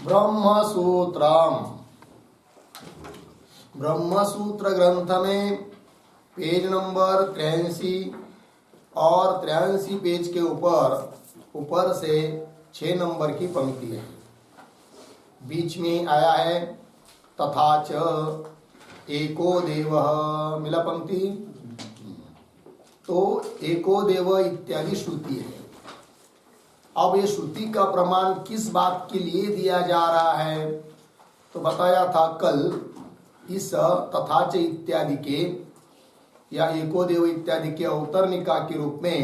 ब्रह्मसूत्रम। ब्रह्मसूत्र ग्रंथ में page number 83 और 83 पेज के ऊपर से 6 नंबर की पंक्ति है। बीच में आया है तथा च एको देवः, मिला पंक्ति। तो एको देव इत्यादि श्रुति है। अब ये श्रुति का प्रमाण किस बात के लिए दिया जा रहा है? तो बताया था कल, इस तथा च इत्यादि के या एको देव इत्यादि के अवतरणिका के रूप में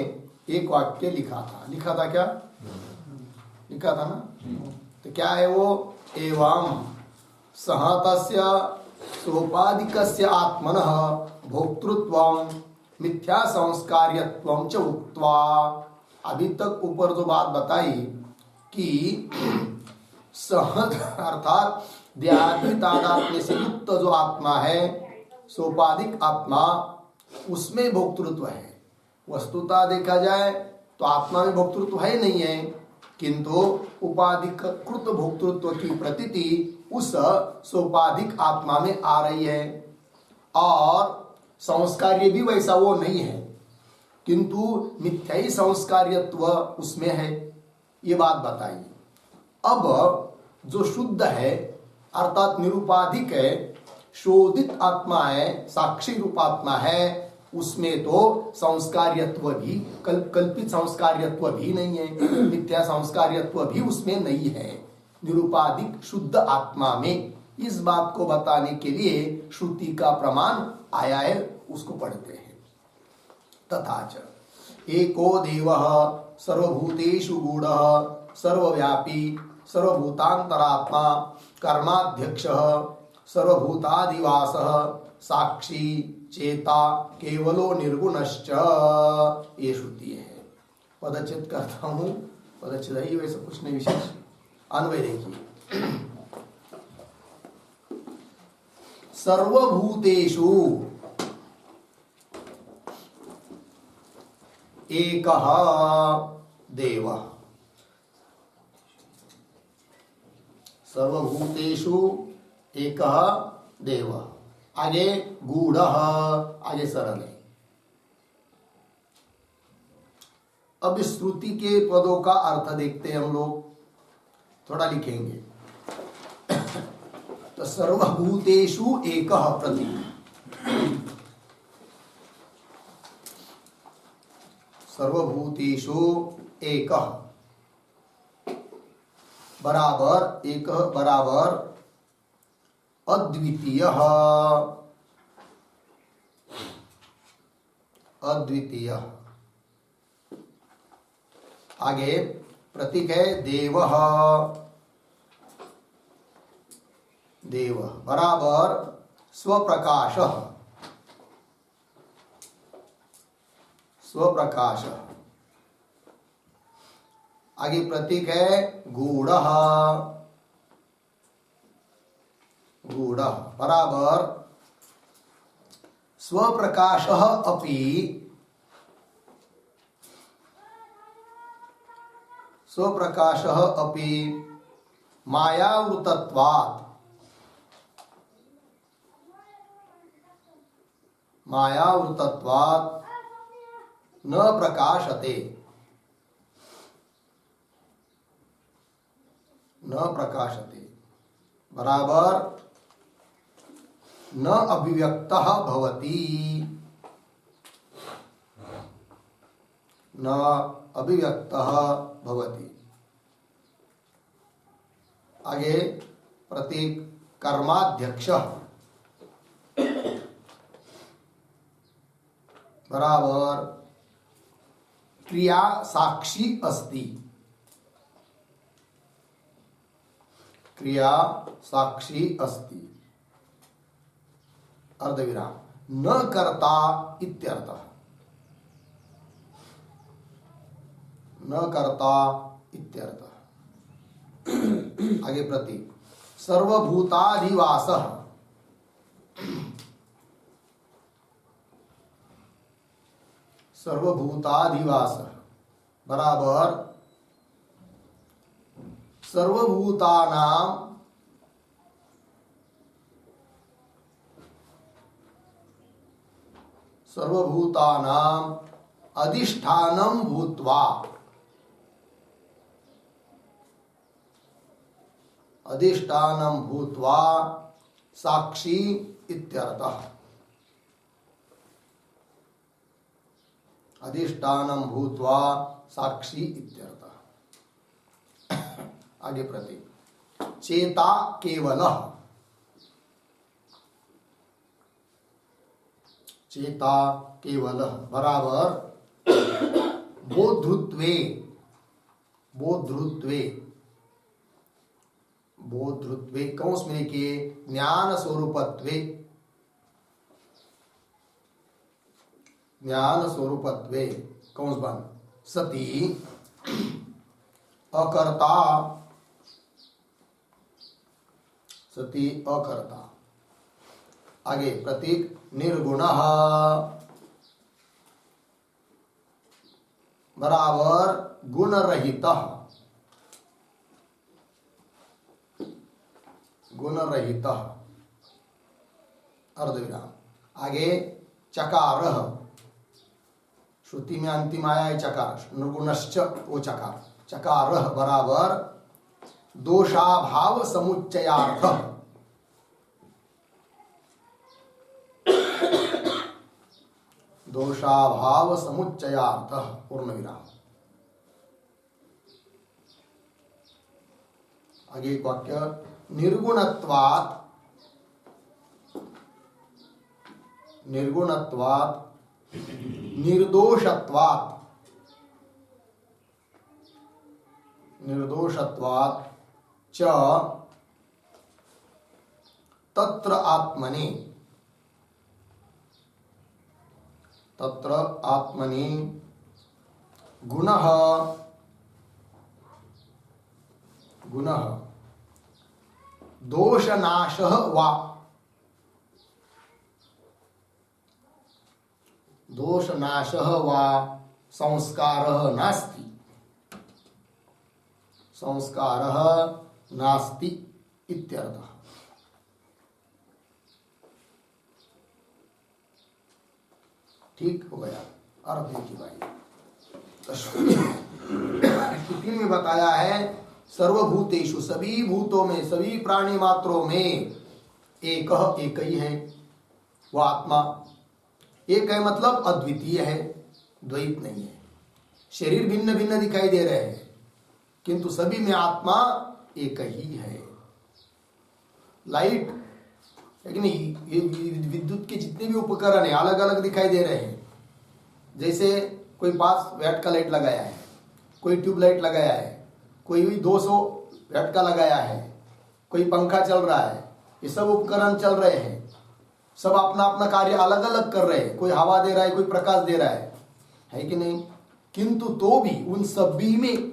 एक वाक्य लिखा था क्या? लिखा था ना। तो क्या है वो? एवं सह तस्य सोपाधिकस्य आत्मनः भोक्तृत्वं मिथ्या संस्कार्यत्वं च उक्त्वा। अभी तक ऊपर जो बात बताई कि सहज अर्थात देहादि तादात्म्य से युक्त जो आत्मा है, सोपाधिक आत्मा, उसमें भोक्तृत्व है। वस्तुतः देखा जाए तो आत्मा में भोक्तृत्व है नहीं है, किंतु उपाधिकृत भोक्तृत्व की प्रतीति उस सोपाधिक आत्मा में आ रही है। और संस्कार्य भी वैसा वो नहीं है, किंतु मिथ्याई संस्कार्यत्व उसमें है। ये बात बताइए। अब जो शुद्ध है अर्थात निरुपाधिक है, शोधित आत्मा है, साक्षी रूपात्मा है, उसमें तो संस्कार्यत्व भी कल्पित संस्कार्यत्व भी नहीं है, मिथ्या संस्कार्यत्व भी उसमें नहीं है। निरुपाधिक शुद्ध आत्मा में इस बात को बताने के लिए श्रुति का प्रमाण आया है, उसको पढ़ते हैं। तथा च एको देवः सर्वभूतेषु गूढ़ः सर्वव्यापी सर्वभूतांतरात्मा कर्माध्यक्षः सर्वभूतादिवासः साक्षी चेता केवलो निर्गुणश्च। ये श्रुति है। पदच्छेद करता हूँ, पदच्छेद ही वैसे कुछ नहीं विशेष। अन्वय देखिए। सर्वभूतेषु एकः देवः। सर्वभूतेषु एकः देवः। आगे गूढ़ः, आगे सरल है। अब इस श्रुति के पदों का अर्थ देखते हैं हम लोग, थोड़ा लिखेंगे। तो सर्वभूतेषु एकः प्रतीक, सर्वभूतेषु एकः बराबर, एक बराबर अद्वितीयः। अद्वितीयः। आगे प्रतीक है देवः। देव बराबर स्वप्रकाशः। स्वप्रकाशः। आगे प्रतीक है गूढ़ः। गूढ़ः बराबर स्वप्रकाशः अपि स्वप्रकाशः अपि मायावृतत्वात् मायावृतत्वात् न प्रकाशते। न प्रकाशते बराबर न अभिव्यक्तः भवति। न अभिव्यक्तः भवति। आगे प्रतीक कर्माध्यक्षः बराबर क्रिया साक्षी अस्ति। क्रिया साक्षी अस्ति। अर्धविराम। न कर्ता इत्यर्थः। न कर्ता इत्यर्थः। आगे प्रतीक सर्वभूताधिवासः। सर्वभूताधिवासः बराबर सर्वभूतानां अधिष्ठानं भूत्वा साक्षी इत्यर्थः। अधिष्ठानं भूत्वा साक्षी इत्यर्थः। आगे प्रतीक चेता केवलः। चेता केवलः बराबर बोधृत्वे कौंस में लिखिए ज्ञान स्वरूपत्वे कौंस बंद सती अकर्ता आगे प्रतीक निर्गुणः बराबर गुणरहितः अर्धविराम। आगे चकारः श्रुति में अंतिम आया है चकार निर्गुणश्च वो चकारः बराबर दोषाभाव समुच्चयार्थः। पूर्ण विराम। आगे एक वाक्य निर्गुणत्वात् निर्दोषत्वात् च तत्र आत्मनि गुणः दोषनाशः वा संस्कारः नास्ति इत्यर्थः। ठीक हो गया। अर्थ देखिए भाई श्रुति में बताया है सर्वभूतेषु सभी भूतों में सभी प्राणी मात्रों में एक ही है वो आत्मा। एक है मतलब अद्वितीय है, द्वैत नहीं है। शरीर भिन्न भिन्न दिखाई दे रहे हैं किंतु सभी में आत्मा एक ही है। लाइट लेकिन ये विद्युत के जितने भी उपकरण है अलग अलग दिखाई दे रहे हैं। जैसे कोई पास वैट का लाइट लगाया है, कोई ट्यूबलाइट लगाया है, कोई 200 वैट का लगाया है, कोई पंखा चल रहा है। ये सब उपकरण चल रहे हैं, सब अपना अपना कार्य अलग अलग कर रहे हैं। कोई हवा दे रहा है, कोई प्रकाश दे रहा है कि नहीं? किंतु तो भी उन सभी में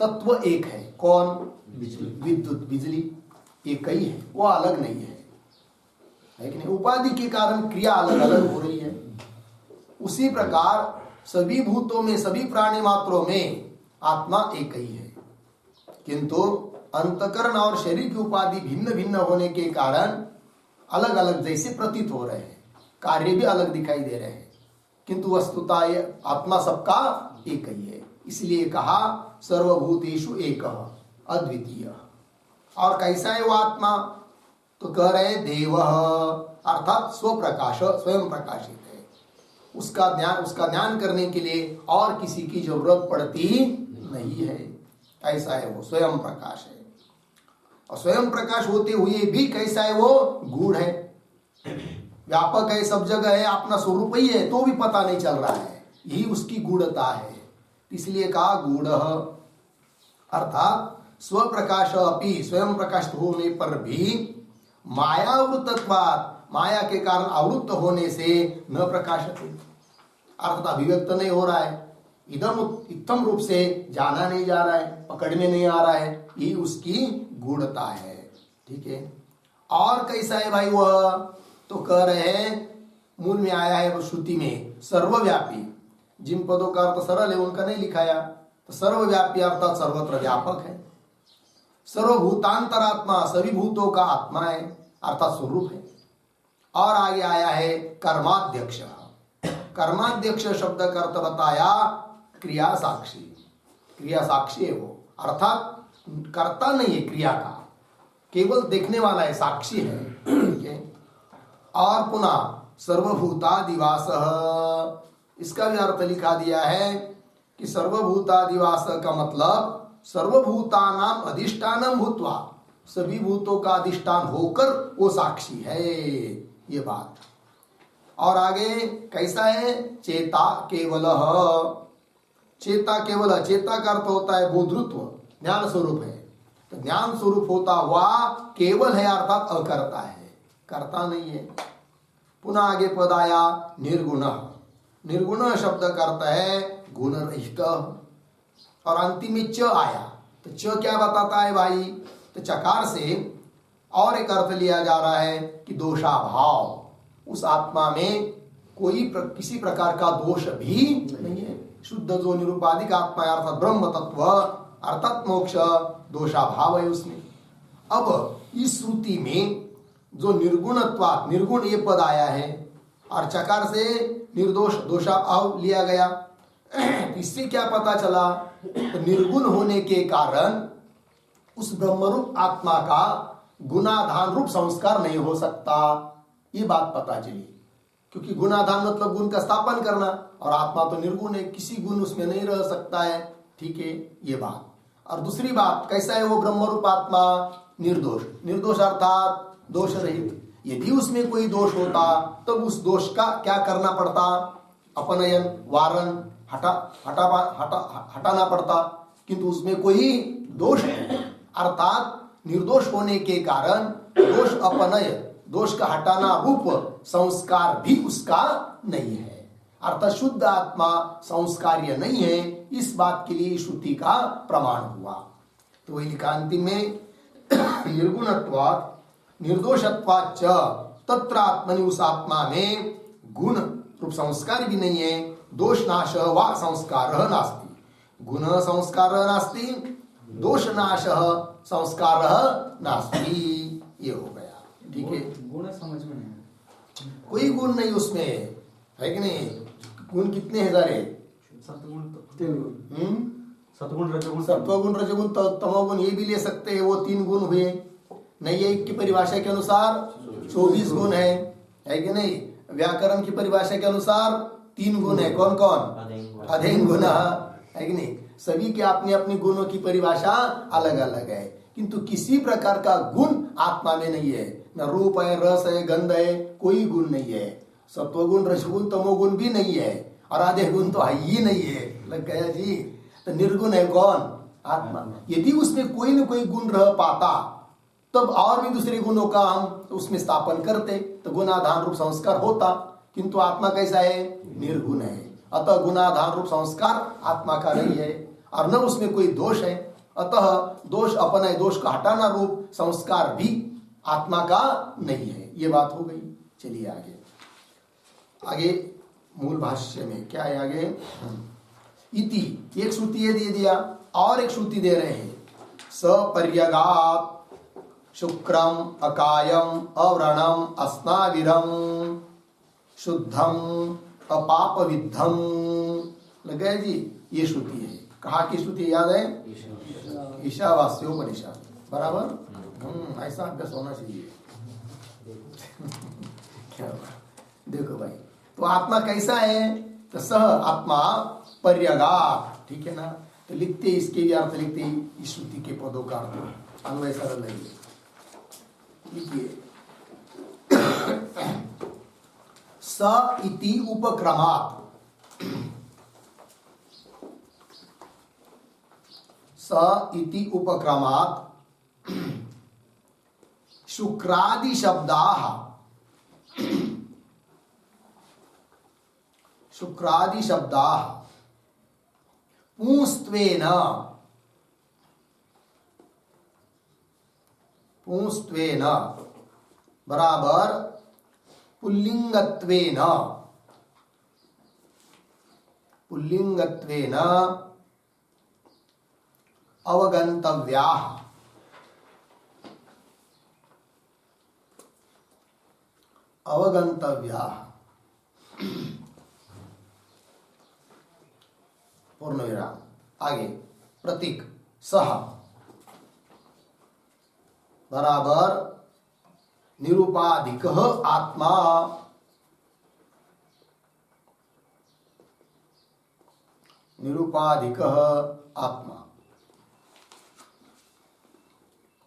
तत्व एक है। कौन? विद्युत बिजली एक ही है, वो अलग नहीं है कि नहीं? उपाधि के कारण क्रिया अलग अलग हो रही है। उसी प्रकार सभी भूतों में सभी प्राणी मात्रों में आत्मा एक ही है किंतु अंतकरण और शरीर की उपाधि भिन्न भिन्न होने के कारण अलग अलग जैसे प्रतीत हो रहे हैं, कार्य भी अलग दिखाई दे रहे हैं किंतु वस्तुतः ये आत्मा सबका एक ही है। इसलिए कहा सर्वभूतेषु एकः अद्वितीय। और कैसा है वो आत्मा? तो कह रहे देवः अर्थात स्वप्रकाश, स्वयं प्रकाशित है। उसका ध्यान करने के लिए और किसी की जरूरत पड़ती नहीं है। ऐसा है वो स्वयं प्रकाश है। और स्वयं प्रकाश होते हुए भी कैसा है वो? गूढ़ है, व्यापक है, सब जगह है, अपना स्वरूप ही है तो भी पता नहीं चल रहा है। यही उसकी गूढ़ता है। इसलिए कहा गूढ़ अर्थात स्वप्रकाश अपि, स्वयं प्रकाशित होने पर भी मायावृतत्वात्, माया के कारण आवृत्त होने से न प्रकाशते, अर्थात अभिव्यक्त नहीं हो रहा है। इदम उत्तम रूप से जाना नहीं जा रहा है, पकड़ में नहीं आ रहा है। ये उसकी गूढ़ता है। ठीक है। और कैसा है भाई वह? तो कह रहे हैं मूल में आया है श्रुति में सर्वव्यापी। जिन पदों का अर्थ सरल है उनका नहीं लिखाया। तो सर्वव्यापी अर्थात सर्वत्र व्यापक है। सर्वभूतांतरात्मा, सभी भूतों का आत्मा है अर्थात स्वरूप है। और आगे आया है कर्माध्यक्ष। कर्माध्यक्ष शब्द का अर्थ बताया क्रिया साक्षी। क्रिया साक्षी है वो, अर्थात करता नहीं है क्रिया का, केवल देखने वाला है, साक्षी है। ठीक है। और पुनः सर्वभूतादिवास, इसका भी अर्थ लिखा दिया है कि सर्वभूतादिवास का मतलब सर्वभूतानाम अधिष्ठानम भूत्वा, सभी भूतों का अधिष्ठान होकर वो साक्षी है, ये बात। और आगे कैसा है? चेता केवल। चेता केवल, चेता का अर्थ होता है बोधृत्व, ज्ञान स्वरूप है। तो ज्ञान स्वरूप होता हुआ केवल है अर्थात अकर्ता है, करता नहीं है। पुनः आगे पद आया निर्गुण। निर्गुण शब्द का अर्थ है गुण रहित। और अंतिम में च आया, तो च क्या बताता है भाई? तो चकार से और एक अर्थ लिया जा रहा है कि दोषाभाव, उस आत्मा में किसी प्रकार का दोष भी नहीं है। शुद्ध जो निरुपाधिक आत्मा है अर्थात ब्रह्म तत्व अर्थात मोक्ष, दोषाभाव है उसमें। अब इस श्रुति में जो निर्गुणत्वात्, निर्गुण ये पद आया है और चकार से निर्दोष दोषाभाव लिया गया। इससे क्या पता चला? तो निर्गुण होने के कारण उस ब्रह्मरूप आत्मा का गुणाधान रूप संस्कार नहीं हो सकता, ये बात पता चली। क्योंकि गुणाधान मतलब गुण का स्थापन करना, और आत्मा तो निर्गुण है, किसी गुण उसमें नहीं रह सकता है। ठीक है, ये बात। और दूसरी बात, कैसा है वो ब्रह्मरूप आत्मा? निर्दोष। निर्दोष अर्थात दोष रहित। यदि उसमें कोई दोष होता तब उस दोष का क्या करना पड़ता? अपनयन, वारण, हटाना पड़ता, किंतु उसमें कोई दोष नहीं। अर्थात निर्दोष होने के कारण दोष अपनय, दोष का हटाना रूप संस्कार भी उसका नहीं है। अर्थात शुद्ध आत्मा संस्कार्य नहीं है, इस बात के लिए श्रुति का प्रमाण हुआ। तो वही लिखा अंतिम में निर्गुणत्वात् निर्दोषत्वाच्च तत्र आत्मनि, उस आत्मा में गुण रूप संस्कार भी नहीं है। दोष नाश वा संस्कार नास्ति, गुण संस्कार नास्ति, दोष नाश संस्कार नास्ति, ये हो गया। ठीक है, गुण समझ में नहीं, कोई गुण नहीं उसमें है कि नहीं? गुण कितने हैं सारे? सत्गुण, सत्गुण रजगुण, सत्वगुण रजगुण तमोगुण, ये भी ले सकते हैं, वो 3 गुण हुए। नैयायिक की परिभाषा के अनुसार 24 गुण है कि नहीं? व्याकरण की परिभाषा के अनुसार 3 गुण है। कौन कौन? अधेन गुण है कि नहीं? सभी के अपने अपने गुणों की परिभाषा अलग अलग है, किंतु किसी प्रकार का गुण आत्मा में नहीं है। न रूप है, रस है, गंध है, कोई गुण नहीं है। सत्वगुण, रजगुण, तमोगुण भी नहीं है, और आधे गुण तो है ही नहीं है। लग गया जी? तो निर्गुण है कौन? आत्मा। यदि उसमें कोई न कोई गुण रह पाता तब और भी दूसरे गुणों का हम उसमें स्थापन करते, तो गुणाधान रूप संस्कार होता, किंतु आत्मा कैसा है? निर्गुण है। अतः गुणाधान रूप संस्कार आत्मा का नहीं है, और न उसमें कोई दोष है। अतः दोष अपनय, दोष का हटाना रूप संस्कार भी आत्मा का नहीं है। ये बात हो गई। चलिए आगे। आगे मूल भाष्य में क्या है? आगे इति, एक श्रुति ये दे दिया, और एक श्रुति दे रहे हैं। सपर्यगात् शुक्रम अकायम अव्रणम अस्नाविरम शुद्धम अपाप विद्धम। लग गया जी? ये श्रुति है। कहा की श्रुति याद है? ईशावास्योपनिषद। बराबर? ऐसा अभ्यास होना चाहिए। क्या देखो भाई, तो आत्मा कैसा है? तो सह आत्मा पर्यगात्। ठीक है ना? तो लिखते इसके भी अर्थ लिखते इस श्रुति के पदों का अर्थ अन्वय सरल नहीं है। लिखिए स इति उपक्रमात्, स इति उपक्रमात् शुक्रादि शब्दाः, शुक्रादि शब्दाः पुंस्त्वेन, पुंस्त्वेन बराबर पुल्लिंगत्वेन, पुल्लिंगत्वेन अवगंतव्याः। अवगंतव्याः पूर्ण विराम। आगे प्रतीक सह बराबर निरुपाधिक आत्मा, निरुपाधिक आत्मा।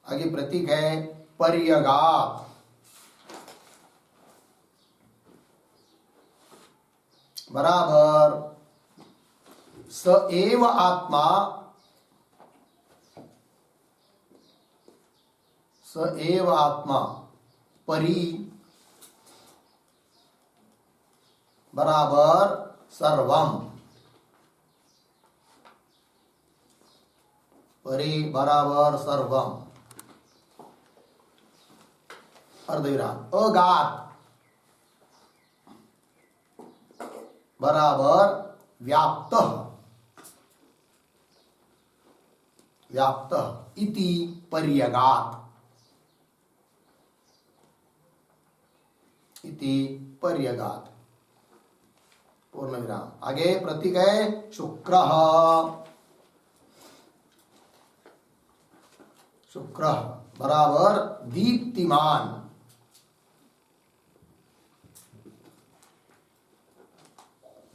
आगे प्रतीक है पर्यगात, बराबर स एव आत्मा, स एव आत्मा परि बराबर सर्वम, परि बराबर सर्वम अर्धविराम। अगात बराबर व्याप्त, व्याप्त इति पर्यगात, इति पर्यगात पूर्ण विराम। आगे प्रतीक है शुक्र, शुक्र बराबर दीप्तिमान,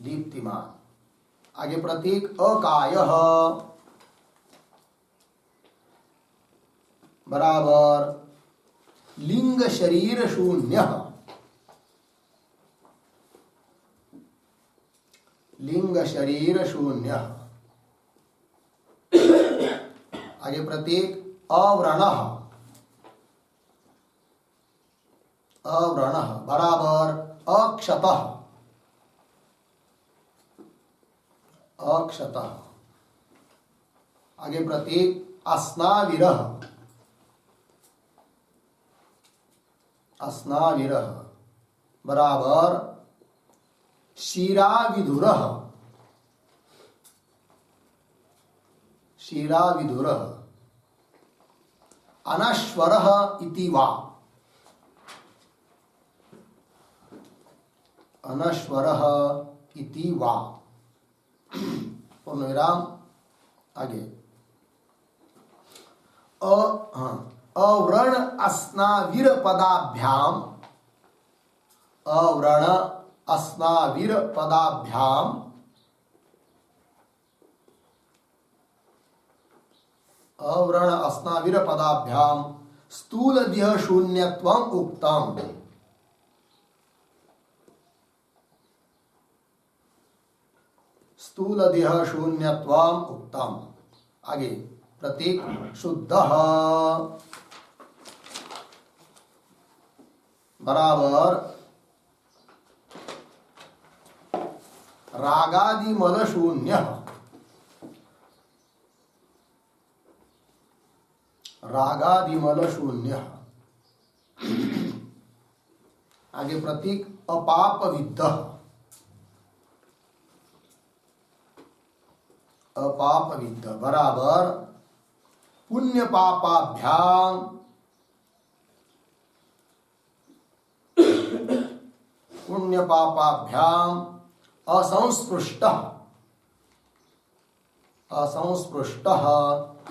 दीप्तिमान। आगे प्रतीक अकाय बराबर लिंग शरीर शून्य, लिंग शरीर शून्य। आगे प्रतीक अव्रण, अव्रण बराबर अक्षत, अक्षत। आगे प्रतीक अस्नाविरः, अस्नाविरः बराबर शिराविधुरः, शिराविधुरः। अनश्वरः इति वा, अनश्वरः इति वा पूर्ण विराम। आगे अव्रण अस्नाविर पदाभ्याम, अव्रण अस्नाविर पदाभ्याम अव्रण अस्नाविर पदाभ्याम स्थूलदेह शून्यत्वम उक्तम, स्थूलदेह शून्यत्वम उक्तम। आगे प्रतीक शुद्ध बराबर रागादिमल शून्य, रागादिमल शून्य। आगे प्रतीक अपापविद्ध, अपापविद्ध बराबर पुण्य पापाभ्याम, पुण्य पापाभ्याम असंस्पृष्ट, असंस्पृष्ट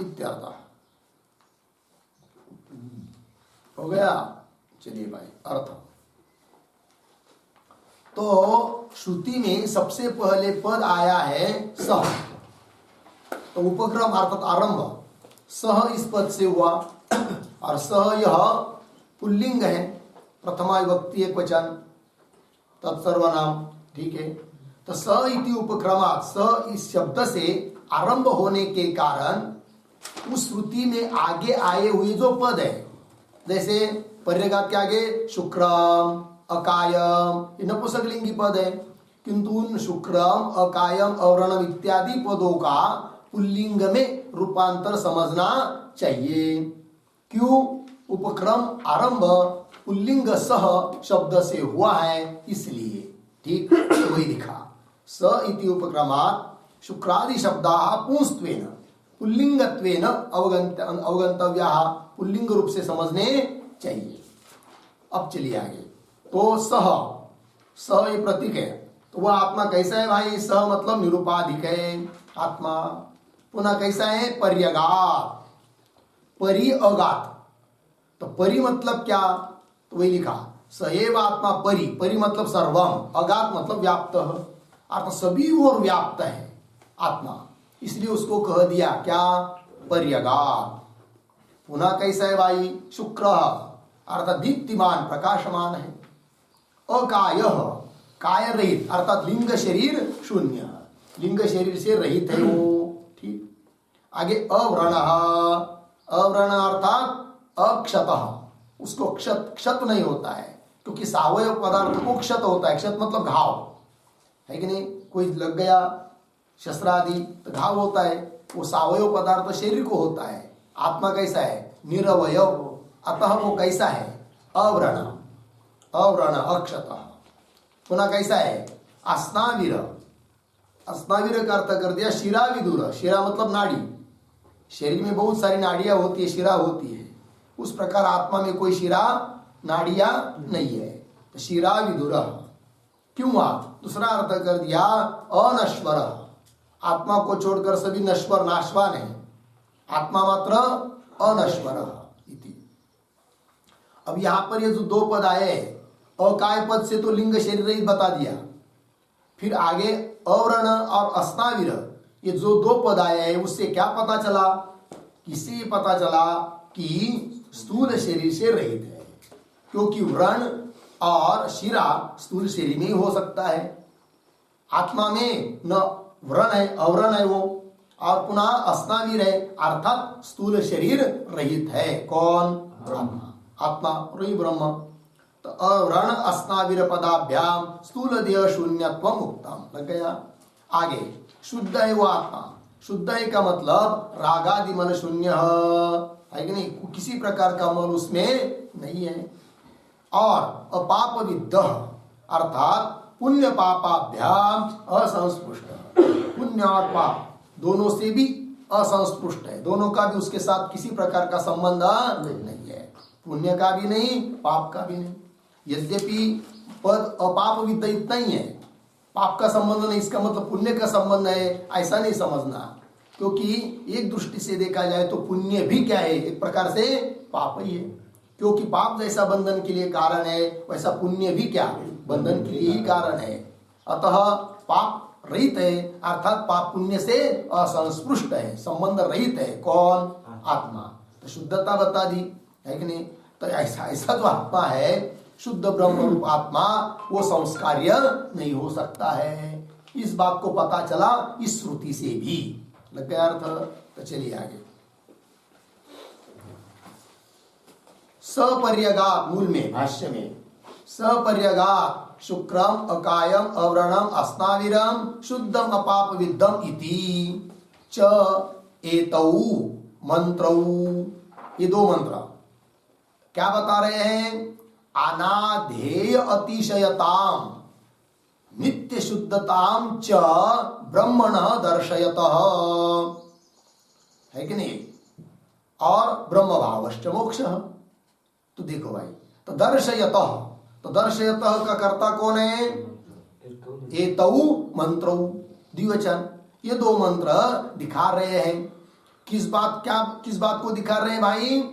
इत्यर्थः। हो गया। चलिए भाई अर्थ। तो श्रुति में सबसे पहले पद आया है सह, तो उपक्रम अर्थात आरंभ सह इस पद से हुआ, और सह यह पुल्लिंग है, प्रथमा विभक्ति एक वचन, तत्सर्वनाम, ठीक है। तो स इति उपक्रमात्, स इस शब्द से आरंभ होने के कारण उस श्रुति में आगे आए हुए जो पद है, जैसे पर्यगात के आगे शुक्रम अकायम, ये नपुंसकलिंगी पद है, किंतु उन शुक्रम अकायम अव्रणम इत्यादि पदों का पुल्लिंग में रूपांतर समझना चाहिए। क्यों? उपक्रम आरंभ पुल्लिंग सह शब्द से हुआ है, इसलिए। ठीक, तो वही लिखा स इति उपक्रमात् शुक्रादि शब्दाः पुंस्त्वेन पुल्लिंगत्वेन अवगंतव्याः, पुल्लिंग रूप से समझने चाहिए। अब चलिए आगे। तो सह, सह ये प्रतीक है, तो वह आत्मा कैसा है भाई? सह मतलब निरुपाधिक है आत्मा। पुनः कैसा है? पर्यगात, परि अगात। तो परि मतलब क्या? तो वही लिखा सएव आत्मा परि, परि मतलब सर्वम, अगात मतलब व्याप्त, अर्थात सभी ओर व्याप्त है आत्मा, इसलिए उसको कह दिया क्या? पर्यगात। पुनः कैसा है भाई? शुक्र, अर्थात दीप्तिमान प्रकाशमान है। अकाय, काय रहित, अर्थात लिंग शरीर शून्य, लिंग शरीर से रहित है वो। ठीक, आगे अव्रण, अव्रण अर्थात अक्षत, उसको क्षत, क्षत नहीं होता है, क्योंकि सावयव पदार्थ को क्षत होता है। क्षत मतलब घाव है कि नहीं? कोई लग गया शस्त्र आदि तो घाव होता है, वो सावयव पदार्थ शरीर को होता है। आत्मा कैसा है? निरवयव, अतः वो कैसा है? अव्रण, अव्रण अक्षत। पुनः कैसा है? अस्नाविर, अस्नाविर का अर्थ कर दिया शिराविदुर, शिरा मतलब नाड़ी, शरीर में बहुत सारी नाड़ियां होती है, शिरा होती है, उस प्रकार आत्मा में कोई शिरा नाड़ियां नहीं है, तो शिरा विदुर। क्यों? दूसरा अर्थ कर दिया अनश्वर, आत्मा को छोड़कर सभी नश्वर नाशवान है, आत्मा मात्र अनश्वर इति। अब यहां पर ये जो दो पद आए, अकाय पद से तो लिंग शरीर ही बता दिया, फिर आगे अव्रण और अस्नाविर, ये जो दो पद आए हैं उससे क्या पता चला? किसी पता चला कि स्थूल शरीर से रहित है, क्योंकि व्रण और शिरा स्थूल शरीर में ही हो सकता है। आत्मा में न व्रण है, अव्रण है वो, और पुनः अस्नाविर है, अर्थात स्थूल शरीर रहित है। कौन? आत्मा, आत्मा रही ब्रह्म। तो अव्रण अस्नाविर पदाभ्याम स्थूल देह शून्यत्वम उक्तम, लग गया। आगे शुद्ध है वो आत्मा, शुद्ध है का मतलब रागादि मन शून्य है कि नहीं? किसी प्रकार का मन उसमें नहीं है। और अपाप विद्ध, अर्थात पुण्य पापाभ्याम असंस्पृष्ट, पुण्य और पाप दोनों से भी असंस्पृष्ट है, दोनों का भी उसके साथ किसी प्रकार का संबंध नहीं है, पुण्य का भी नहीं, पाप का भी नहीं। यद्यपि पद अपाप विद्ध इतना ही है, पाप का संबंध नहीं, इसका मतलब पुण्य का संबंध है, ऐसा नहीं समझना, क्योंकि एक दृष्टि से देखा जाए तो पुण्य भी क्या है? एक प्रकार से पाप ही है, क्योंकि पाप जैसा बंधन के लिए कारण है, वैसा पुण्य भी क्या? बंधन के लिए ही कारण है। अतः पाप रहित है, अर्थात पाप पुण्य से असंस्पृष्ट है, संबंध रहित है। कौन? आत्मा। तो शुद्धता बता दी है कि नहीं? तो ऐसा ऐसा जो आत्मा है, शुद्ध ब्रह्म रूप आत्मा, वो संस्कार्य नहीं हो सकता है। इस बात को पता चला इस श्रुति से भी, लग गया अर्थ? तो चलिए आगे। सपर्यगात, मूल में भाष्य में सपर्यगात शुक्रम अकायम अव्रणम अस्नाविरम शुद्धम अपाप विद्धम इति च एतौ मंत्रौ, ये दो मंत्र क्या बता रहे हैं? अनाधेय अतिशयताम नित्य शुद्धताम च ब्रह्मण दर्शयतः, है कि नहीं? और ब्रह्म भावश्च मोक्ष। तो देखो भाई, तो दर्शयतः, तो दर्शयतः का कर्ता कौन है? एतौ मंत्रौ, द्विवचन, ये दो मंत्र दिखा रहे हैं। किस बात, क्या किस बात को दिखा रहे हैं भाई?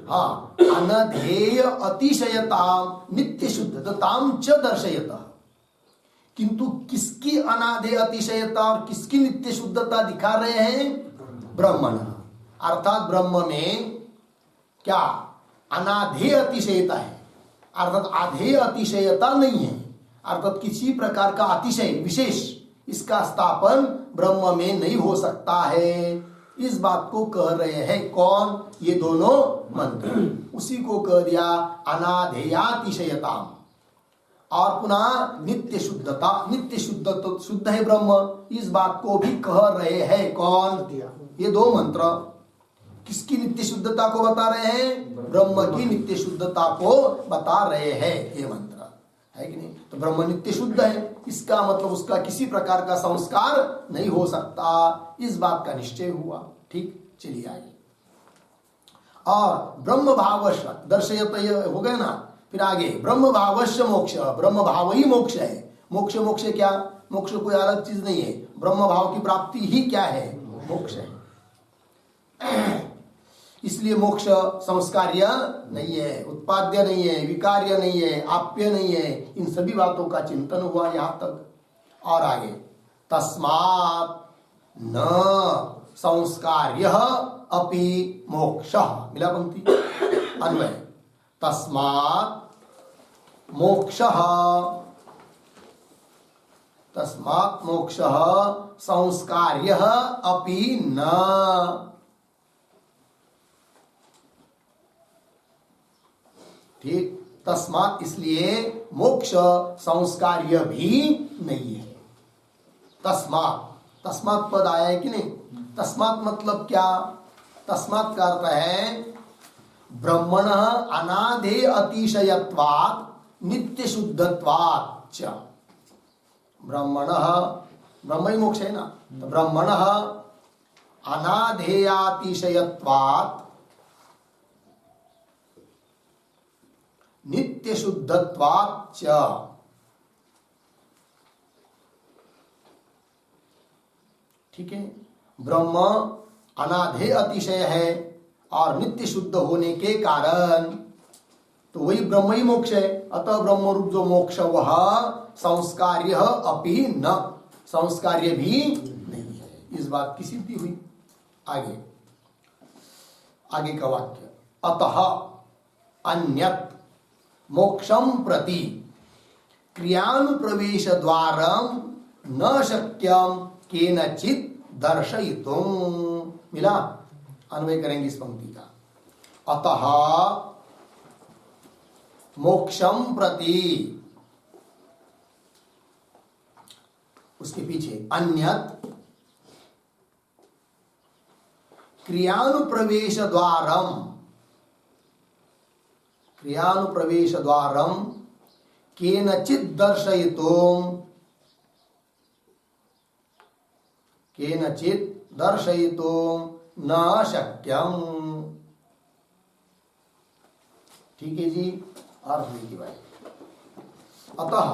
हाँ, अनधेय अतिशयताम नित्य शुद्धताम च दर्शयतः। किंतु किसकी अनाधेय अतिशयता और किसकी नित्य शुद्धता दिखा रहे हैं? ब्रह्मण, अर्थात ब्रह्म में क्या अनाधेय अतिशयता है, अर्थात आधेय अतिशयता नहीं है, अर्थात किसी प्रकार का अतिशय विशेष इसका स्थापन ब्रह्म में नहीं हो सकता है। इस बात को कह रहे हैं कौन? ये दोनों मंत्र। उसी को कह दिया अनाधेयातिशयता, और पुनः नित्य शुद्धता, नित्य शुद्ध तो शुद्ध है ब्रह्म, इस बात को भी कह रहे हैं कौन? ये दो मंत्र किसकी नित्य शुद्धता को बता रहे हैं? ब्रह्म की नित्य शुद्धता को बता रहे हैं ये मंत्र, है कि नहीं? तो ब्रह्म नित्य शुद्ध है, इसका मतलब उसका किसी प्रकार का संस्कार नहीं हो सकता, इस बात का निश्चय हुआ। ठीक, चलिए आगे। और ब्रह्म भाव दर्शयत हो गए ना, फिर आगे ब्रह्म भावस्य मोक्ष, ब्रह्म भाव ही मोक्ष है। मोक्ष मोक्ष क्या? मोक्ष कोई अलग चीज नहीं है, ब्रह्म भाव की प्राप्ति ही क्या है? मोक्ष है। इसलिए मोक्ष संस्कार्य नहीं है, उत्पाद्य नहीं है, विकार्य नहीं है, आप्य नहीं है। इन सभी बातों का चिंतन हुआ यहां तक। और आगे तस्मात् न संस्कार्य अपि मोक्ष, मिला पंक्ति अन्वय। तस्मात् मोक्षः, तस्मात् मोक्षः संस्कार्यः अपि न। ठीक, तस्मात् इसलिए मोक्ष संस्कार्य भी नहीं है। तस्मात्, तस्मात् पद आया है कि नहीं? तस्मात् मतलब क्या? तस्मात् का अर्थ है ब्रह्मण अनाधे अतिशयत्वात् नित्य शुद्धत्वात् च। ब्रह्मण, ब्रह्म ही मोक्ष है ना, तो ब्रह्मण अनाधेयातिशयत्वात् नित्य शुद्धत्वात् च। ठीक है, ब्रह्म अनाधेय अतिशय है और नित्य शुद्ध होने के कारण तो वही ब्रह्म ही मोक्ष है। अतः ब्रह्म रूप जो मोक्ष वह संस्कार्य अपि न, संस्कार्य भी नहीं है। इस बात की सिद्धि हुई। आगे आगे का वाक्य, अतः अन्यत् मोक्षम प्रति क्रियानुप्रवेश द्वारम न शक्यम केनचित् दर्शयितुम्। मिला? अन्वय करेंगे इस पंक्ति का। अतः मोक्षम प्रति, उसके पीछे अन्यत् क्रियानुप्रवेश द्वारम, क्रियानुप्रवेश द्वारम केनचित् दर्शयितुम्, केनचित् दर्शयितुम् न शक्यम। ठीक है जी, अर्थ देखिए भाई। अतः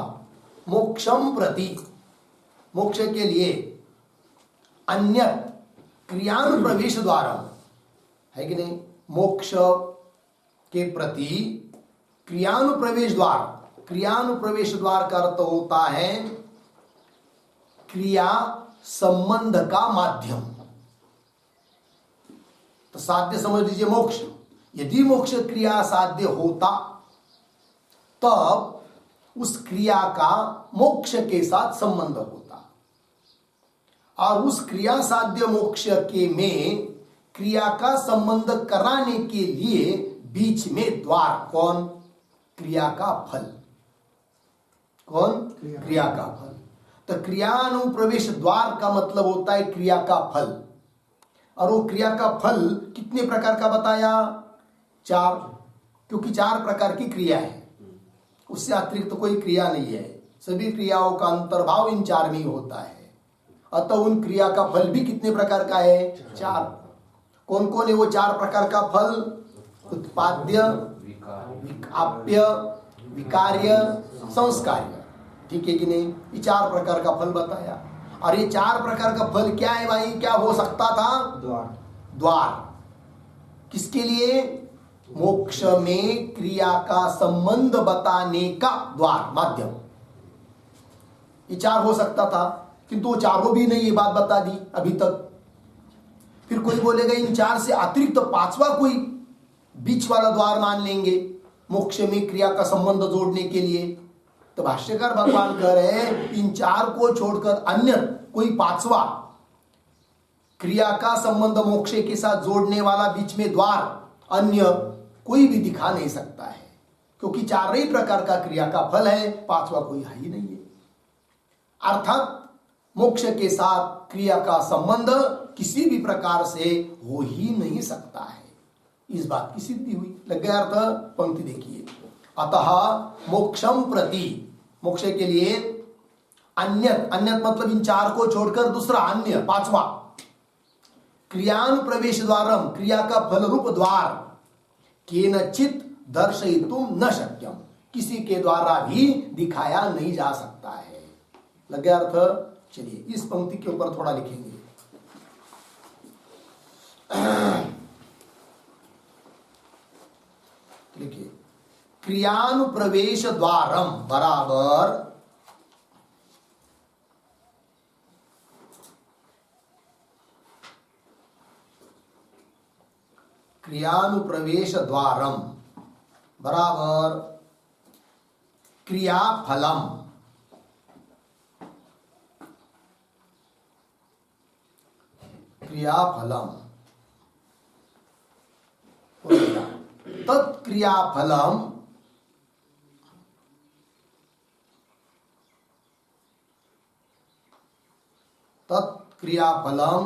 मोक्षम प्रति, मोक्ष के लिए अन्य क्रियानुप्रवेश द्वारा, है कि नहीं? मोक्ष के प्रति क्रियानुप्रवेश द्वार, क्रियानुप्रवेश द्वार का अर्थ होता है क्रिया संबंध का माध्यम। तो साध्य समझ लीजिए मोक्ष। यदि मोक्ष क्रिया साध्य होता तब उस क्रिया का मोक्ष के साथ संबंध होता, और उस क्रिया साध्य मोक्ष के में क्रिया का संबंध कराने के लिए बीच में द्वार कौन? क्रिया का फल। कौन? क्रिया का फल। तो क्रियानुप्रवेश द्वार का मतलब होता है क्रिया का फल। और वो क्रिया का फल कितने प्रकार का बताया? 4, क्योंकि 4 प्रकार की क्रिया है, उससे अतिरिक्त तो कोई क्रिया नहीं है। सभी क्रियाओं का अंतर्भाव इन 4 में ही होता है। अतः उन क्रिया का फल भी कितने प्रकार का है? 4। कौन कौन है वो 4 प्रकार का फल? उत्पाद्य, आप्य, विकार्य, संस्कार्य। ठीक है कि नहीं? ये 4 प्रकार का फल बताया। और ये 4 प्रकार का फल क्या है भाई? क्या हो सकता था? द्वार। किसके लिए? मोक्ष में क्रिया का संबंध बताने का द्वार, माध्यम। ये 4 हो सकता था, किंतु वो 4 भी नहीं, ये बात बता दी अभी तक। फिर कोई बोलेगा इन 4 से अतिरिक्त तो 5वां कोई बीच वाला द्वार मान लेंगे मोक्ष में क्रिया का संबंध जोड़ने के लिए। तो भाष्यकार भगवान कह रहे हैं इन 4 को छोड़कर अन्य कोई 5वां क्रिया का संबंध मोक्ष के साथ जोड़ने वाला बीच में द्वार अन्य कोई भी दिखा नहीं सकता है, क्योंकि 4 ही प्रकार का क्रिया का फल है, 5वां कोई है ही नहीं है। अर्थात मोक्ष के साथ क्रिया का संबंध किसी भी प्रकार से हो ही नहीं सकता है। इस बात की सिद्धि हुई। लग गया अर्थ? पंक्ति देखिए, अतः मोक्षम प्रति, मोक्ष के लिए अन्यत, अन्यत मतलब इन 4 को छोड़कर दूसरा अन्य 5वां क्रियानुप्रवेश द्वारम, क्रिया का फल रूप द्वार केनचित् दर्शयितुम न शक्यम, किसी के द्वारा भी दिखाया नहीं जा सकता है। लग गया अर्थ? चलिए इस पंक्ति के ऊपर थोड़ा लिखेंगे। लिखिए, क्रियानुप्रवेश द्वारम बराबर क्रियानुप्रवेश द्वारम बराबर क्रियाफलम। क्रियाफलम तत्क्रियाफलम तत्क्रियाफलम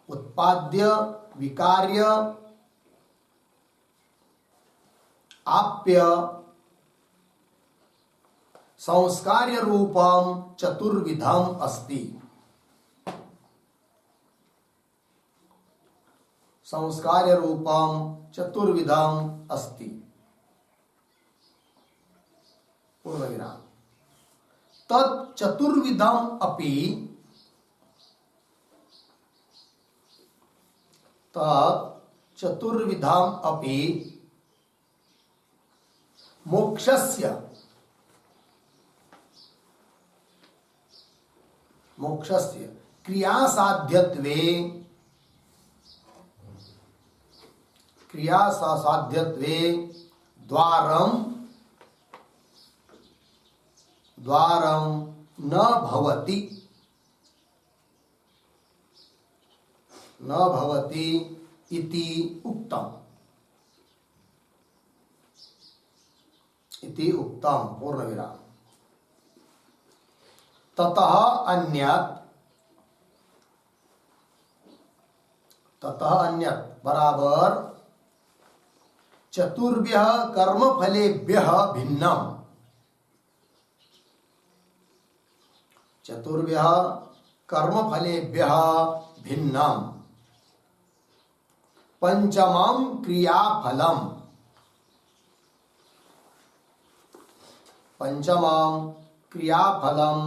उत्पाद्य विकार्य आप्य संस्कार्य रूपम चतुर्विधम अस्ति। संस्कार्य रूपम चतुर्विधम अस्ति। पूर्णविराम। तत् चतुर्विधम अपि तत् चतुर्विधम अपि मोक्षस्य क्रियासाध्यत्वे द्वारम न भवति इति उक्तम्। इति उक्तम्। पूर्णविराम। ततः अन्यत् बराबर चतुर्भ्यः कर्मफलेभ्यः भिन्नम्। चतुर्भ्यः कर्मफलेभ्यः भिन्नम् पंचमं क्रियाफलम्। पंचमं क्रियाफलम्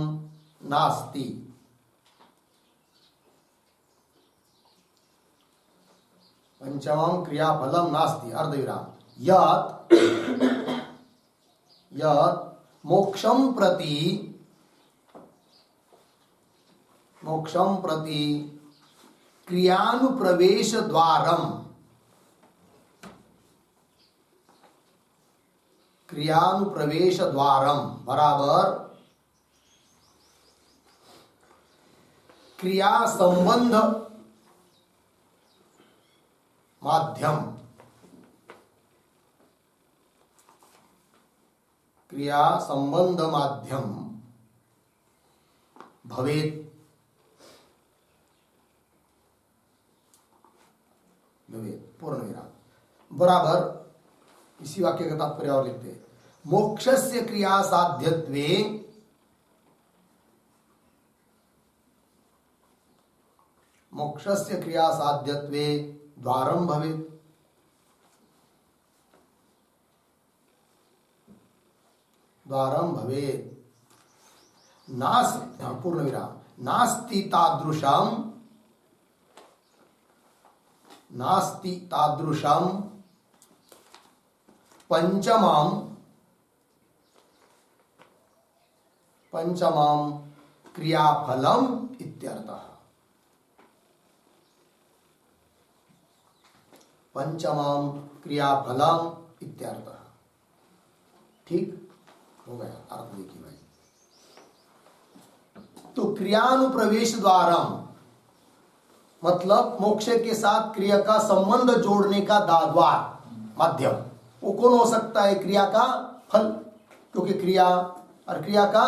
नास्ति। पंचमं क्रियाफलम् नास्ति। अर्धविराम। यत् मोक्षं प्रति क्रियानुप्रवेश द्वारम बराबर क्रिया संबंध माध्यम। क्रिया संबंध माध्यम भवेत्। पूर्णविराम। बराबर इसी वाक्य का तात्पर्य और लिखते हैं। मोक्षस्य क्रिया साध्यत्वे द्वारम भवेत्। पूर्णविराम। नास्ति तादृशं पंचमं क्रियाफलम् इत्यर्थः। पंचमं क्रियाफलम् इत्यर्थः। ठीक हो गया? अर्थ देखिए भाई। तो क्रियानुप्रवेश द्वारम मतलब मोक्ष के साथ क्रिया का संबंध जोड़ने का द्वार माध्यम। वो कौन हो सकता है? क्रिया का फल, क्योंकि क्रिया और क्रिया का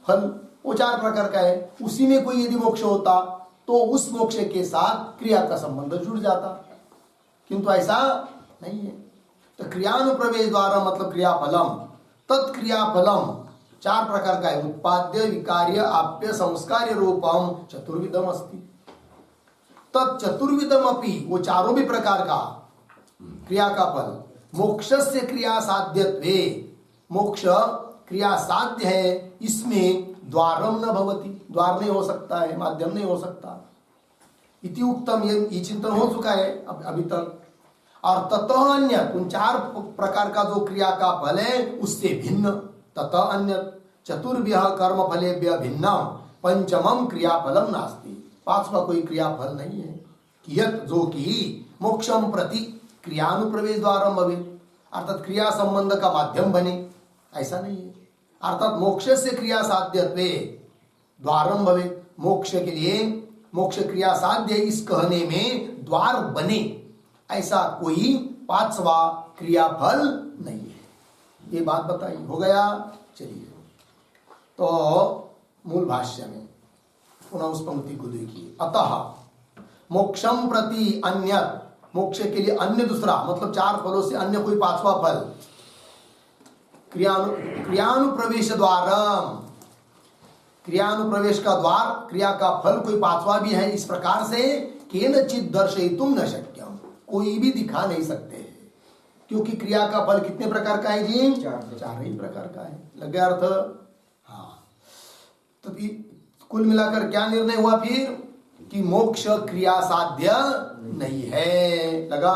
फल वो 4 प्रकार का है। उसी में कोई यदि मोक्ष होता तो उस मोक्ष के साथ क्रिया का संबंध जुड़ जाता, किंतु ऐसा नहीं है। तो क्रियानुप्रवेश द्वारा मतलब क्रियाफलम। तत्क्रियाफलम 4 प्रकार का है। उत्पाद्य विकार्य आप्य संस्कार्य रूपम चतुर्विधम अस्ति। तत्चतुर्विधम अपि वो चारों भी प्रकार का क्रिया का फल मोक्षस्य क्रिया साध्यत्वे मोक्ष क्रिया साध्य है, इसमें द्वारम न भवति, द्वार नहीं हो सकता है, माध्यम नहीं हो सकता। इति उक्तम, ये चिंतन हो चुका है अभी तक। और ततः अन्य, उन 4 प्रकार का जो क्रिया का फल है उससे भिन्न, ततः अन्य चतुर्भ्यः कर्म फलेभ्यः भिन्नम पंचमम क्रियाफलम नास्ति, 5वां कोई क्रियाफल नहीं है। कियत, जो कि मोक्षम प्रति क्रियानुप्रवेश द्वारम भवेत्, अर्थात क्रिया संबंध का माध्यम बने, ऐसा नहीं है। अर्थात मोक्ष से क्रिया साध्यत्वे द्वारम भवेत्, मोक्ष के लिए मोक्ष क्रिया साध्य इस कहने में द्वार बने, ऐसा कोई 5वां क्रियाफल नहीं है। ये बात बताई, हो गया। चलिए, तो मूल भाष्य में पुनः उस पंक्ति को देखिए। अतः मोक्षम प्रति अन्य, मोक्ष के लिए अन्य दूसरा, मतलब 4 फलों से अन्य कोई 5वां फल, क्रियानुप्रवेश द्वारम, क्रियानुप्रवेश का द्वार, क्रिया का फल कोई 5वां भी है, इस प्रकार से केनचित् दर्शयितुम न शक्यम, कोई भी दिखा नहीं सकते, क्योंकि क्रिया का फल कितने प्रकार का है जी? 4 ही प्रकार का है। लग गया अर्थ? हाँ। तो कुल मिलाकर क्या निर्णय हुआ फिर? कि मोक्ष क्रिया साध्य नहीं है। लगा?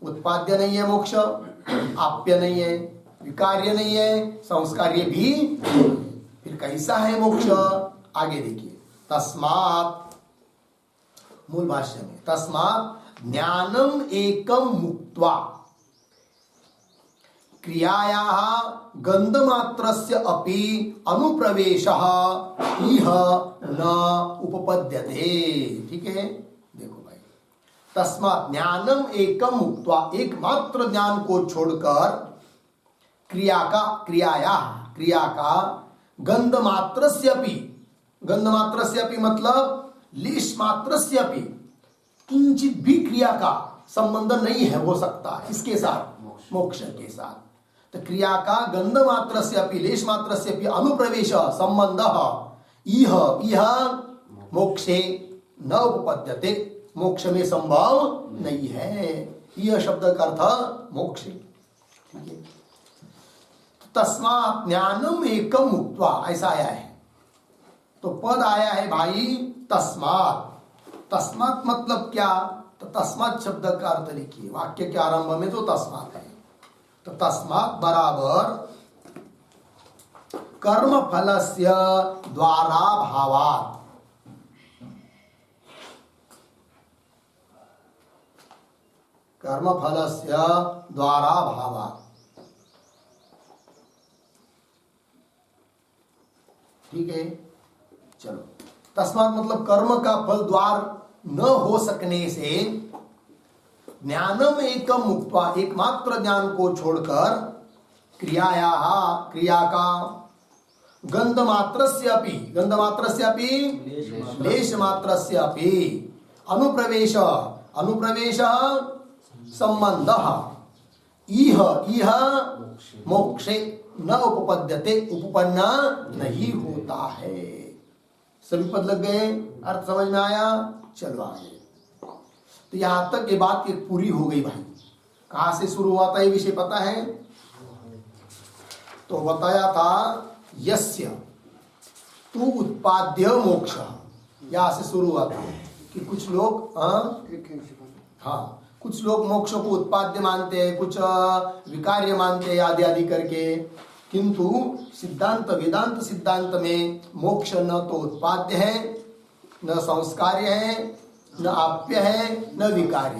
उत्पाद्य नहीं है मोक्ष, आप्य नहीं है, विकार्य नहीं है, संस्कार्य भी। फिर कैसा है मोक्ष? आगे देखिए। तस्मात्, मूल भाष्य में, तस्मात् ज्ञानम एकम मुक्त्वा क्रियायाः गंधमात्रस्य अपि अनुप्रवेशः इह न उपपद्यते। ठीक है, देखो भाई, तस्मात् ज्ञानम एकम मुक्त्वा, एकमात्र ज्ञान को छोड़कर क्रिया का गंधमात्रस्यपि, गंधमात्रस्यपि मतलब लेश मात्रस्यपि, किंचित भी क्रिया का संबंध नहीं है, हो सकता है इसके साथ, मोक्ष के साथ। तो क्रिया का गंध मात्रस्यपि लेश मात्रस्यपि अनुप्रवेश संबंध इह मोक्षे न उपपद्यते, मोक्ष में संभव नहीं है। यह शब्द का अर्थ मोक्ष। ठीक है, तस्मात् ज्ञानम एकम मुक्त्वा, ऐसा आया है। तो पद आया है भाई तस्मात्। तस्मात् मतलब क्या? तो तस्मात् शब्द का अर्थ लिखिए, वाक्य के आरंभ में तो तस्मात् है, तो तस्मात् बराबर कर्म फलस्य द्वारा भावात्, कर्म फलस्य द्वारा भावात्। ठीक है, चलो, तस्मात् मतलब कर्म का फल द्वार न हो सकने से, ज्ञानम एकम मुक्त्वा, एकमात्र ज्ञान को छोड़कर, क्रिया का गंधमात्रस्यपि, गंधमात्रस्यपि लेश मात्रस्यपि अनुप्रवेश संबंधः इह मोक्षे न उपपद्यते, उपपन्न नहीं होता है। सभी पद लग गए, अर्थ समझ में आया? चलो आगे। तो यहां तक ये बात एक पूरी हो गई भाई। कहां से शुरू हुआ था ये विषय पता है? तो बताया था यस्य तू उत्पाद्य मोक्ष, यहां से शुरू हुआ था कि कुछ लोग हाँ, कुछ लोग मोक्ष को उत्पाद्य मानते हैं, कुछ विकार्य मानते हैं, आदि आदि करके। किंतु सिद्धांत, वेदांत सिद्धांत में मोक्ष न तो उत्पाद्य है, न संस्कार्य है, न आप्य है, न विकार्य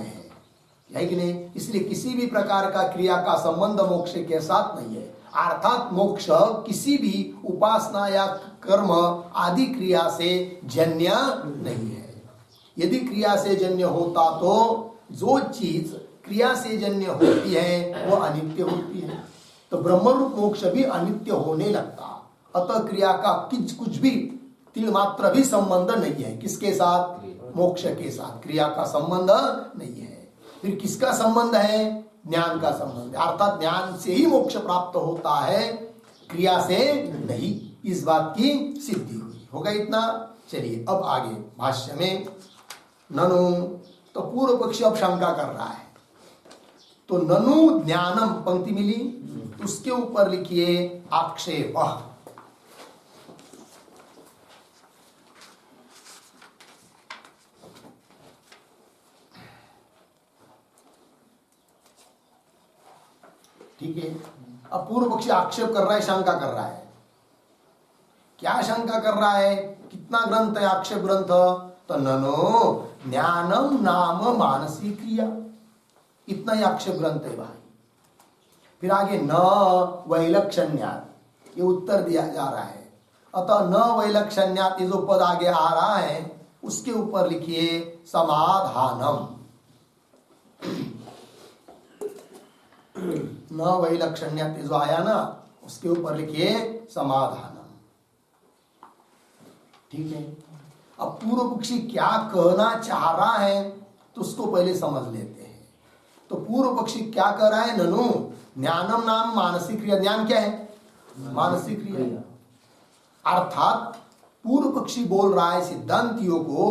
है कि नहीं? इसलिए किसी भी प्रकार का क्रिया का संबंध मोक्ष के साथ नहीं है। अर्थात मोक्ष किसी भी उपासना या कर्म आदि क्रिया से जन्य नहीं है। यदि क्रिया से जन्य होता तो जो चीज क्रिया से जन्य होती है वो अनित्य होती है, तो ब्रह्मरूप मोक्ष भी अनित्य होने लगता। अतः क्रिया का कुछ भी तिल मात्र भी संबंध नहीं है। किसके साथ? मोक्ष के साथ क्रिया का संबंध नहीं है। फिर किसका संबंध है? ज्ञान का संबंध है। अर्थात ज्ञान से ही मोक्ष प्राप्त होता है, क्रिया से नहीं। इस बात की सिद्धि हुई। होगा इतना? चलिए अब आगे भाष्य में ननु, तो पूर्व पक्षी अब शंका कर रहा है। तो ननु ज्ञानम पंक्ति मिली, उसके ऊपर लिखिए आक्षेप। ठीक है, अब पूर्व पक्षी आक्षेप कर रहा है, शंका कर रहा है। क्या शंका कर रहा है? कितना ग्रंथ है आक्षेप ग्रंथ? तो ननो ज्ञानम नाम मानसी क्रिया, इतना ही आक्षेप ग्रंथ है भाई। फिर आगे न वैलक्षण्यात, ये उत्तर दिया जा रहा है। अतः न वैलक्षण्यात, ये जो पद आगे आ रहा है उसके ऊपर लिखिए समाधानम। न वैलक्षण्यात जो आया ना, उसके ऊपर लिखिए समाधानम। ठीक है, अब पूर्व पक्षी क्या कहना चाह रहा है तो उसको पहले समझ लेते हैं। तो पूर्व पक्षी क्या कह रहा है? ननु ज्ञानम नाम मानसिक क्रिया। ज्ञान क्या है? मानसिक क्रिया। अर्थात पूर्व पक्षी बोल रहा है सिद्धांतियों को,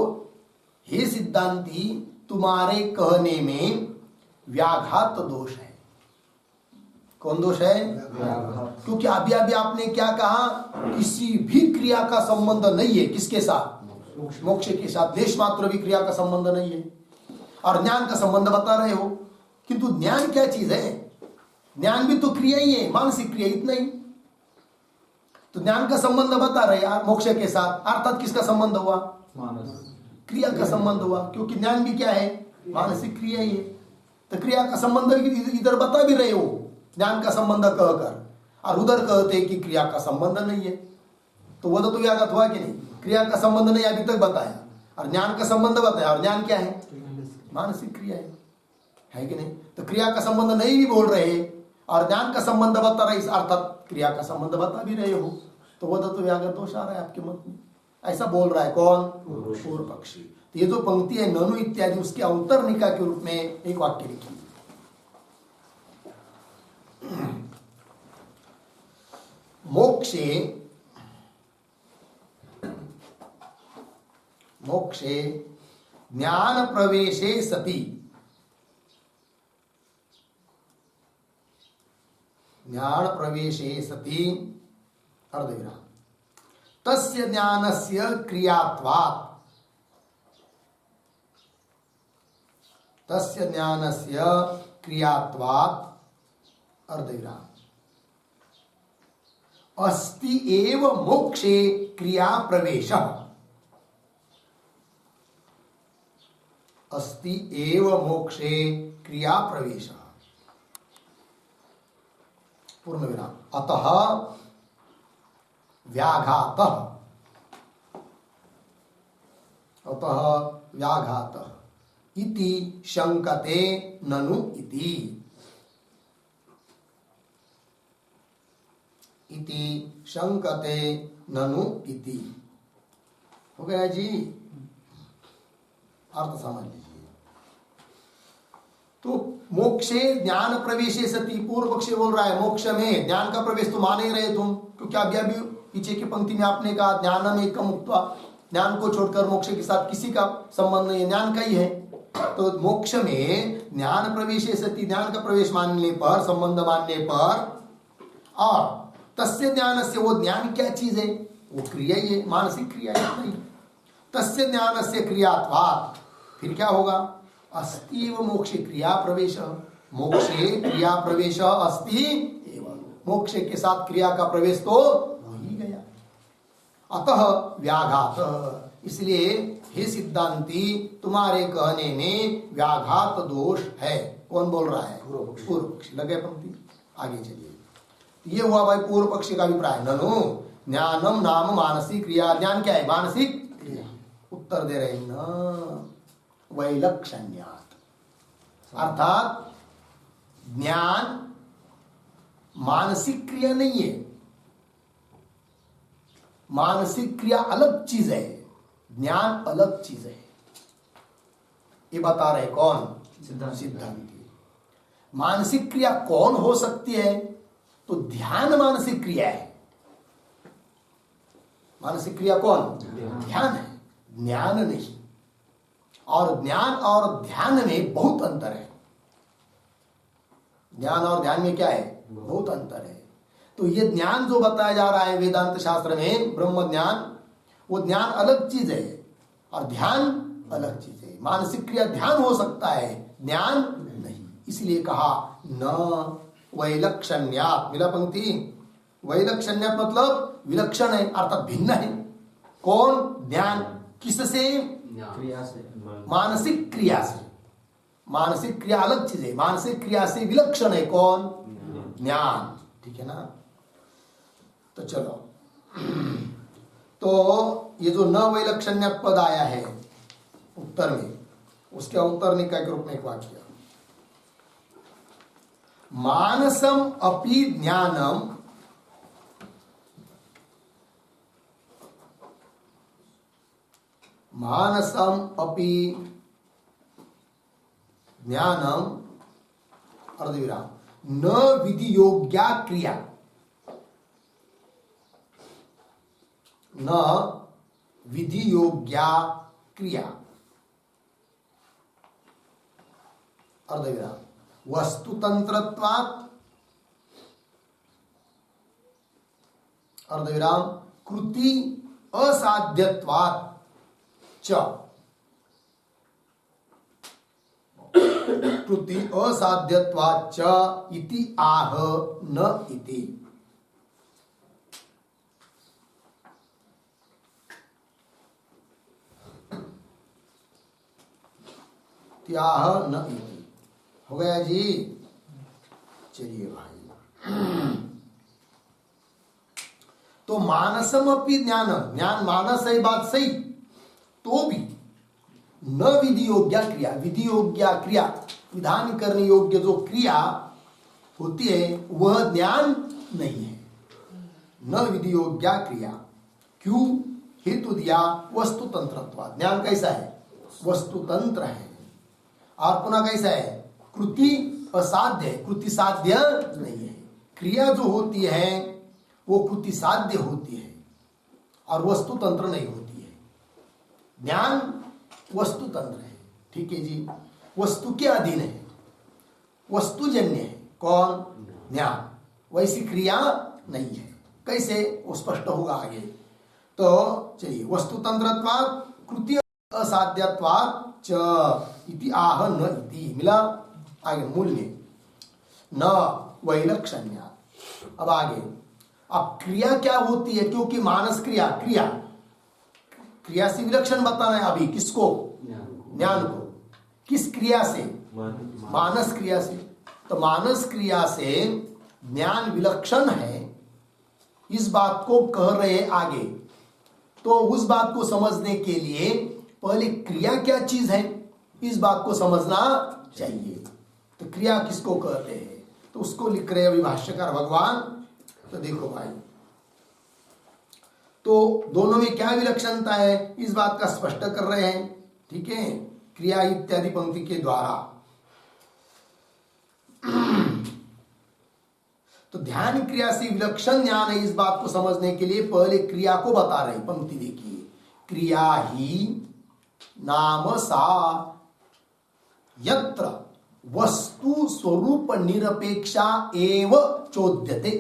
हे सिद्धांती तुम्हारे कहने में व्याघात दोष है। कौन दोष है? क्योंकि अभी अभी आपने क्या कहा? किसी भी क्रिया का संबंध नहीं है किसके साथ? मोक्ष के साथ। लेश मात्र भी क्रिया का संबंध नहीं है। और ज्ञान का संबंध बता रहे हो, किंतु ज्ञान क्या चीज है? ज्ञान भी तो क्रिया ही है, मानसिक क्रिया, इतना ही। तो ज्ञान का संबंध बता रहे यार मोक्ष के साथ, अर्थात किसका संबंध हुआ? क्रिया का संबंध हुआ, क्योंकि ज्ञान भी क्या है? मानसिक क्रिया ही है। तो क्रिया का संबंध इधर बता भी रहे हो, ज्ञान का संबंध कहकर, और उधर कहते कि क्रिया का संबंध नहीं है। तो वह तो व्याघात हुआ कि नहीं? क्रिया का संबंध नहीं अभी तक बताया, और ज्ञान का संबंध बताया, और ज्ञान क्या है? मानसिक क्रिया है कि नहीं? तो क्रिया का संबंध नहीं भी बोल रहे और ज्ञान का संबंध बता रहे, इस अर्थात क्रिया का संबंध बता भी रहे हो, तो वह तो व्याघात दोष आ रहा है आपके मत में। ऐसा बोल रहा है कौन? पूर्व पक्षी। तो ये जो पंक्ति है ननु इत्यादि, उसके अवतरणिका के रूप में एक वाक्य लिखिए। मोक्षे ज्ञान प्रवेशे सति, ज्ञान प्रवेशे सति अर्धविराम, तस्य ज्ञानस्य क्रियात्वात्, तस्य ज्ञानस्य क्रियात्वात् अर्धविराम, अस्ति एव मोक्षे क्रिया प्रवेशः, अस्ति एव मोक्षे क्रिया प्रवेशः पूर्ण विराम, अतः व्याघातः, अतः व्याघातः इति शंकते ननु इति, इति शंकते ननु इति। हो गया जी? अर्थ समझ लीजिए। तो मोक्षे ज्ञान प्रवेशे सति, पूर्व पक्षी बोल रहा है मोक्ष में ज्ञान का प्रवेश तो मान ही रहे तुम, क्योंकि अभी पीछे की पंक्ति में आपने कहा ज्ञानम एकम उक्त्वा, ज्ञान को छोड़कर मोक्ष के साथ किसी का संबंध नहीं है, ज्ञान का ही है। तो मोक्ष में ज्ञान प्रवेशे सति, ज्ञान का प्रवेश मानने पर, संबंध मानने पर, और तस्य ज्ञान से, वो ज्ञान क्या चीज है? वो क्रिया ही है, मानसिक क्रिया है। तस्य ज्ञान से क्रियात्वात्, फिर क्या होगा? अस्ति एव मोक्षे क्रिया प्रवेश, मोक्षे क्रिया प्रवेश अस्ति एव, मोक्ष के साथ क्रिया का प्रवेश तो हो ही गया। अतः व्याघात, इसलिए हे सिद्धांती तुम्हारे कहने में व्याघात दोष है। कौन बोल रहा है? पूर्व पक्षी। लगे पंक्ति, आगे चलिए। ये हुआ भाई पूर्व पक्षी का अभिप्राय। ननु ज्ञानम नाम मानसिक क्रिया, ज्ञान क्या है? मानसिक क्रिया। उत्तर दे रहे न वैलक्षण्यात, अर्थात ज्ञान मानसिक क्रिया नहीं है, मानसिक क्रिया अलग चीज है, ज्ञान अलग चीज है। ये बता रहे कौन? सिद्धांती। मानसिक क्रिया कौन हो सकती है? तो ध्यान मानसिक क्रिया है। मानसिक क्रिया कौन? ध्यान है, ज्ञान नहीं। और ज्ञान और ध्यान में बहुत अंतर है। ज्ञान और ध्यान में क्या है? बहुत अंतर है। तो ये ज्ञान जो बताया जा रहा है वेदांत शास्त्र में, ब्रह्म ज्ञान, वो ज्ञान अलग चीज है और ध्यान अलग चीज है। मानसिक क्रिया ध्यान हो सकता है, ज्ञान नहीं। इसलिए कहा न वैलक्षण्यात्। मिला पंक्ति? वैलक्षण्यात् मतलब विलक्षण है अर्थात भिन्न है। कौन? ज्ञान। किससे? क्रिया से। मानसिक क्रिया से। मानसिक क्रिया अलग चीज है, मानसिक क्रिया से विलक्षण है कौन? ज्ञान। ठीक है ना? तो चलो, तो ये जो न वैलक्षण्य पद आया है उत्तर में, उसके उत्तर निकाय के रूप में एक वाक्य, मानसम अपि ज्ञानम मानसम अपि ज्ञानम अर्धविराम न विधि योग्या क्रिया, न विधि योग्या क्रिया अर्धविराम वस्तुतंत्रत्वात् अर्धविराम कृति असाध्यत्वात् च, कृति असाध्यत्वात् च इति आह न इति। त्याह न इति हो गया जी। चलिए भाई, तो मानसम अपि ज्ञान, ज्ञान मानस है, बात सही, तो भी न विधि योग्य क्रिया, विधि योग्य क्रिया विधान करने योग्य जो क्रिया होती है वह ज्ञान नहीं है। न विधि योग्य क्रिया, क्यों? हेतु दिया वस्तुतंत्रत्व। ज्ञान कैसा है? वस्तुतंत्र है। और पुनः कैसा है? कृति असाध्य है, कृति साध्य नहीं है। क्रिया जो होती है वो कृति साध्य होती है और वस्तुतंत्र नहीं होती है। ज्ञान वस्तुतंत्र है। ठीक है जी, वस्तु के अधीन है, वस्तुजन्य है। कौन? ज्ञान। वैसी क्रिया नहीं है। कैसे? वो स्पष्ट होगा आगे। तो चलिए, वस्तुतंत्रत्वात् कृति असाध्यत्वात् च इति आह न इति। मिला? आगे मूल में न वैलक्षण्यात्। अब आगे, अब क्रिया क्या होती है? क्योंकि मानस क्रिया, क्रिया क्रिया से विलक्षण बताना है अभी। किसको? ज्ञान को। किस क्रिया से? मानस क्रिया से। तो मानस क्रिया से ज्ञान विलक्षण है, इस बात को कह रहे हैं आगे। तो उस बात को समझने के लिए पहले क्रिया क्या चीज है इस बात को समझना चाहिए। तो क्रिया किसको कहते हैं? तो उसको लिख रहे अभी भाष्यकार भगवान। तो देखो भाई, तो दोनों में क्या विलक्षणता है इस बात का स्पष्ट कर रहे हैं। ठीक है, क्रिया इत्यादि पंक्ति के द्वारा। तो ध्यान क्रिया से विलक्षण ज्ञान है, इस बात को समझने के लिए पहले क्रिया को बता रहे। पंक्ति देखिए, क्रिया ही नाम सा यत्र वस्तु स्वरूप निरपेक्षा एव चोद्यते।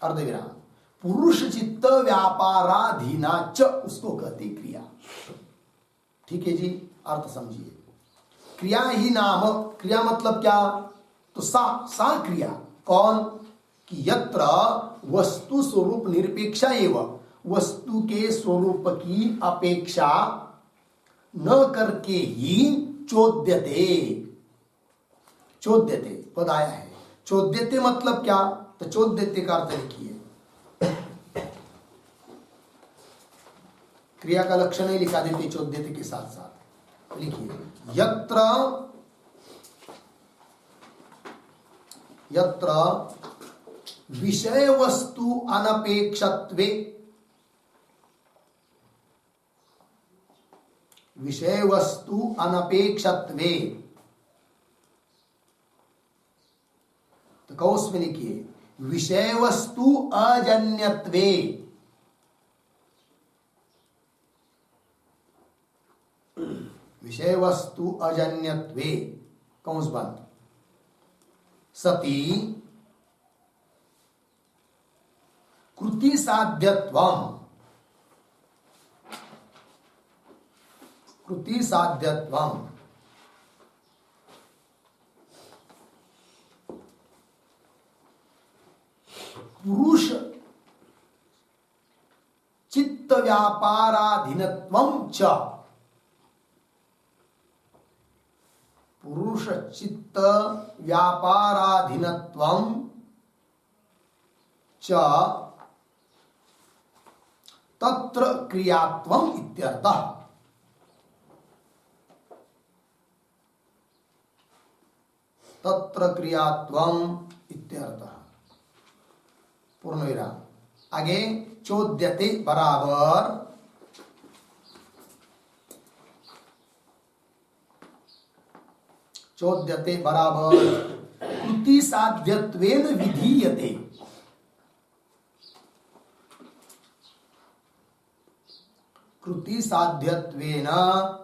अर्धविराम पुरुष चित्त व्यापाराधीना च, उसको कहती क्रिया। ठीक है जी, अर्थ समझिए। क्रिया ही नाम, क्रिया मतलब क्या? तो सा क्रिया कौन? कि यत्र वस्तु स्वरूप निरपेक्षा एवं, वस्तु के स्वरूप की अपेक्षा न करके ही चोद्यते। चोद्यते पद आया है। चोद्यते मतलब क्या? तो चोद्यते का अर्थ लिखिए, क्रिया का लक्षण ही लिखा देते चोद्यते के साथ साथ। लिखिए, यत्र विषय वस्तु अनपेक्षत्वे, विषय वस्तु अनपेक्षत्वे। तो कौस में लिखिए, विषय वस्तु अजन्यत्वे। विषय वस्तु अजन्यत्वे कौंस बंद। सती कृति साध्यत्वम पुरुष चित्त व्यापाराधीनत्वं च पुरुष चित्त व्यापाराधीनत्वं च तत्र क्रियात्वम इत्यर्थः। तत्र क्रियात्वम इत्यर्थः। पूर्ण विराम। आगे चोद्यते बराबर कृति साध्यत्वेन विधीयते। कृति साध्यत्वेन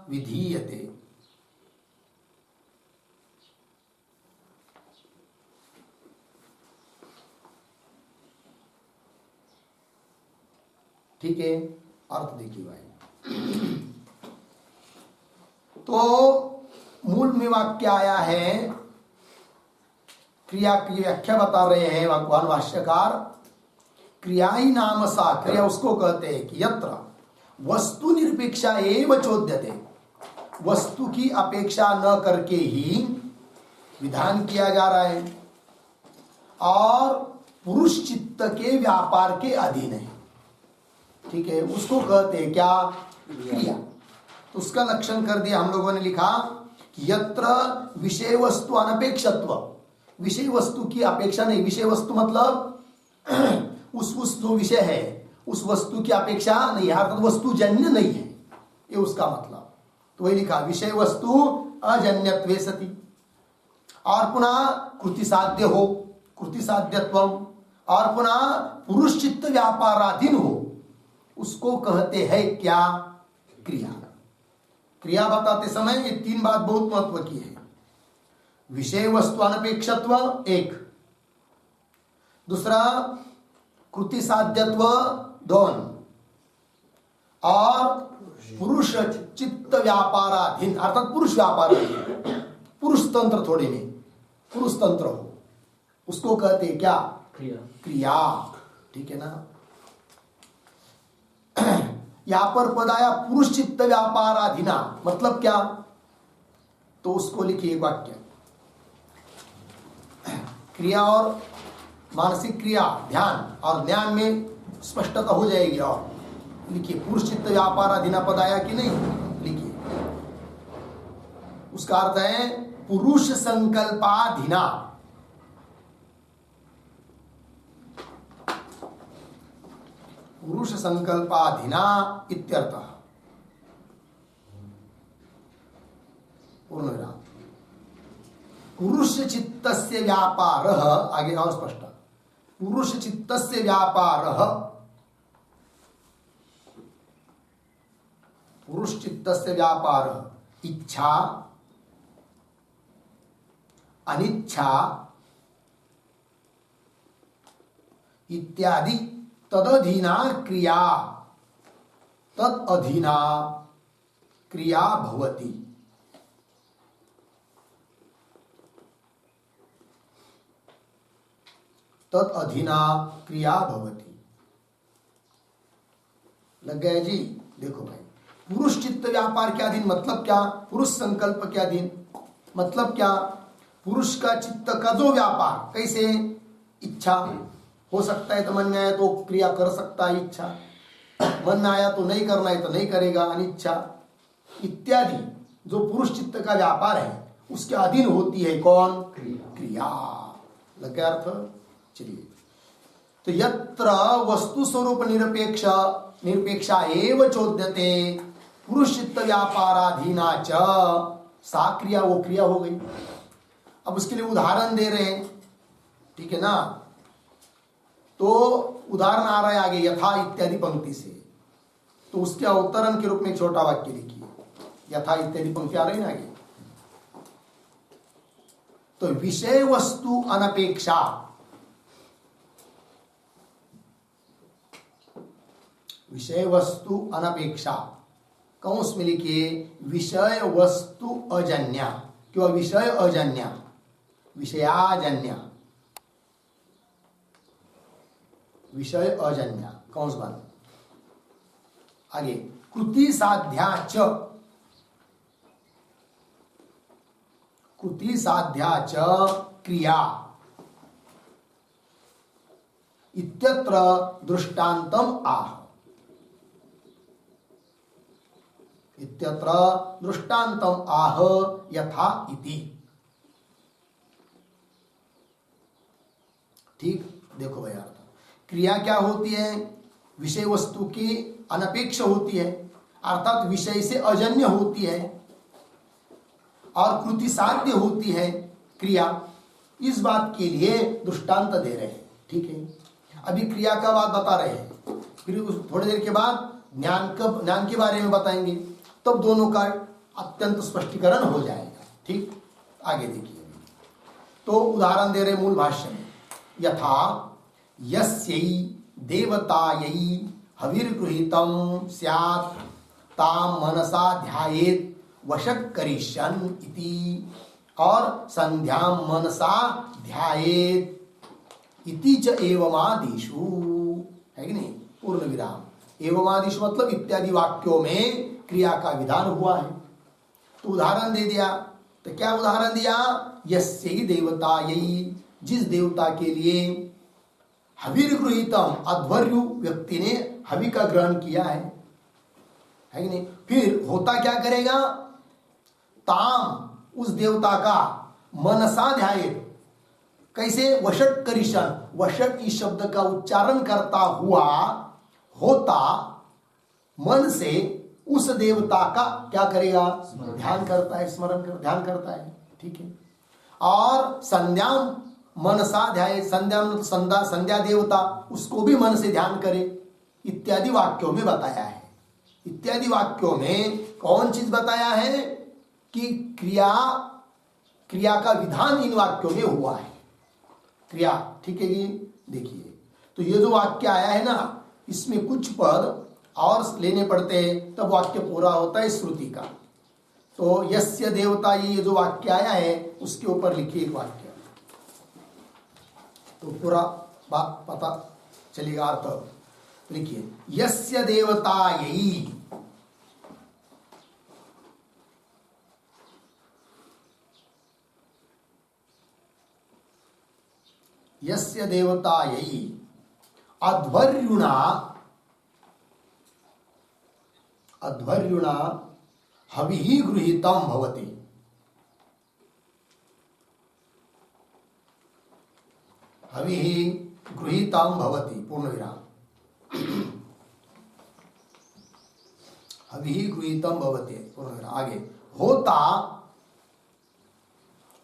विधीयते। ठीक है, अर्थ देखिए भाई। तो मूल में वाक्य आया है, क्रिया की व्याख्या बता रहे हैं भगवान भाष्यकार। क्रिया ही नाम सा, क्रिया उसको कहते हैं कि यत्र वस्तु निरपेक्षा एवं चोद्यते, वस्तु की अपेक्षा न करके ही विधान किया जा रहा है और पुरुष चित्त के व्यापार के अधीन है। ठीक है, उसको कहते हैं क्या? क्रिया। तो उसका लक्षण कर दिया हम लोगों ने, लिखा कि यत्र विषय वस्तु अनपेक्षत्व, विषय वस्तु की अपेक्षा नहीं। विषय वस्तु मतलब उस जो विषय है उस वस्तु की अपेक्षा नहीं है, अर्थात वस्तु जन्य नहीं है, ये उसका मतलब। तो वही लिखा विषय वस्तु अजन्यत्वे सति। और पुनः कृति साध्य हो, कृति साध्यत्वम, और पुनः पुरुष चित्त व्यापाराधीन हो, उसको कहते हैं क्या? क्रिया। क्रिया बताते समय ये तीन बात बहुत महत्व की है। विषय वस्तु अनपेक्षत्व एक, दूसरा कृति साध्यत्व दोन, और पुरुष चित्त व्यापाराधीन अर्थात पुरुष व्यापाराधीन, पुरुष तंत्र थोड़े में पुरुष तंत्र हो, उसको कहते हैं क्या? क्रिया। ठीक है ना। यहां पर पद आया पुरुष चित्त व्यापाराधीना, मतलब क्या? तो उसको लिखिए वाक्य। क्रिया और मानसिक क्रिया, ध्यान और ज्ञान में स्पष्टता हो जाएगी। और लिखिए पुरुष चित्त व्यापाराधीना पद आया कि नहीं? लिखिए, उसका अर्थ है पुरुष संकल्पाधीना। पुरुष संकल्पाधीना इत्यर्थः। पूर्ण विराम। पुरुष चित्तस्य व्यापारः, आगे और स्पष्ट, पुरुष चित्तस्य व्यापारः, पुरुष चित्तस्य व्यापारः इच्छा अनिच्छा इत्यादि तदधीना क्रिया, तदधीना क्रिया भवति। तदधीना क्रिया भवति। लग गया जी? देखो भाई, पुरुष चित्त व्यापार के अधीन मतलब क्या? पुरुष संकल्प के अधीन मतलब क्या? पुरुष का चित्त का जो व्यापार, कैसे? इच्छा हो सकता है तो मन में आया तो क्रिया कर सकता है, इच्छा मन में आया तो नहीं करना है तो नहीं करेगा, अनिच्छा इत्यादि जो पुरुष चित्त का व्यापार है उसके अधीन होती है कौन? क्रिया। लग गया अर्थ? चलिए, तो यत्र वस्तु स्वरूप निरपेक्षा एव चोद्यते पुरुष चित्त व्यापाराधीना च, सा क्रिया, वो क्रिया हो गई। अब उसके लिए उदाहरण दे रहे हैं, ठीक है ना। तो उदाहरण आ रहा है आगे, यथा इत्यादि पंक्ति से। तो उसके अवतरण के रूप में एक छोटा वाक्य लिखिए। यथा इत्यादि पंक्ति आ रही है ना आगे। तो विषय वस्तु अनपेक्षा, विषय वस्तु अनपेक्षा, कंस में लिखिए विषय वस्तु अजन्या किंवा विषय अजन्या, विषयाजन्या, विषय अजन्या कंस बंद। आगे कृति साध्या च, कृति साध्या च क्रिया इत्यत्र दृष्टान्तम आह, इत्यत्र दृष्टान्तम आह यथा इति। ठीक, देखो भैया क्रिया क्या होती है, विषय वस्तु की अनपेक्ष होती है, अर्थात विषय से अजन्य होती है, और कृति साध्य होती है क्रिया। इस बात के लिए दृष्टांत दे रहे हैं। ठीक है, अभी क्रिया का बात बता रहे हैं, फिर थोड़ी देर के बाद ज्ञान के बारे में बताएंगे, तब दोनों का अत्यंत स्पष्टीकरण हो जाएगा। ठीक, आगे देखिए। तो उदाहरण दे रहे मूल भाष्य में, यथा यस्यै देवतायै हविर्गृहीतं स्यात् तां मनसा ध्यायेत् वशक करिष्यन् इति, और संध्यां मनसा ध्यायेत् इति च एवमादिषु, है कि नहीं, पूर्ण विराम। एवमादिषु मतलब इत्यादि वाक्यों में क्रिया का विधान हुआ है। तो उदाहरण दे दिया, तो क्या उदाहरण दिया, यस्यै देवतायै, जिस देवता के लिए हविर गृहीतम, अध्वर्यु व्यक्ति ने हवि का ग्रहण किया है कि नहीं, फिर होता क्या करेगा, ताम, उस देवता का मनसा ध्याये, कैसे, वशट करिशन, वशट इस शब्द का उच्चारण करता हुआ होता मन से उस देवता का क्या करेगा, ध्यान करता है, स्मरण कर, ध्यान करता है। ठीक है, और संध्या मनसा ध्याये, संध्या मतलब संध्या देवता, उसको भी मन से ध्यान करे, इत्यादि वाक्यों में बताया है। इत्यादि वाक्यों में कौन चीज बताया है कि क्रिया का विधान इन वाक्यों में हुआ है, क्रिया। ठीक है जी, देखिए, तो ये जो वाक्य आया है ना, इसमें कुछ पद और लेने पड़ते हैं, तब वाक्य पूरा होता है श्रुति का। तो यस्य देवता, ये जो वाक्य आया है उसके ऊपर लिखिए एक वाक्य, तो पूरा बात पता चलेगा अर्थ। लिखिए यस्य देवतायै, यस्य देवतायै अध्वर्युणा, अध्वर्युणा हविः गृहीतं भवति, हविः गृहीतं भवति, पूर्ण विराम, हविः गृहीतं भवति, पूर्ण विराम। आगे होता,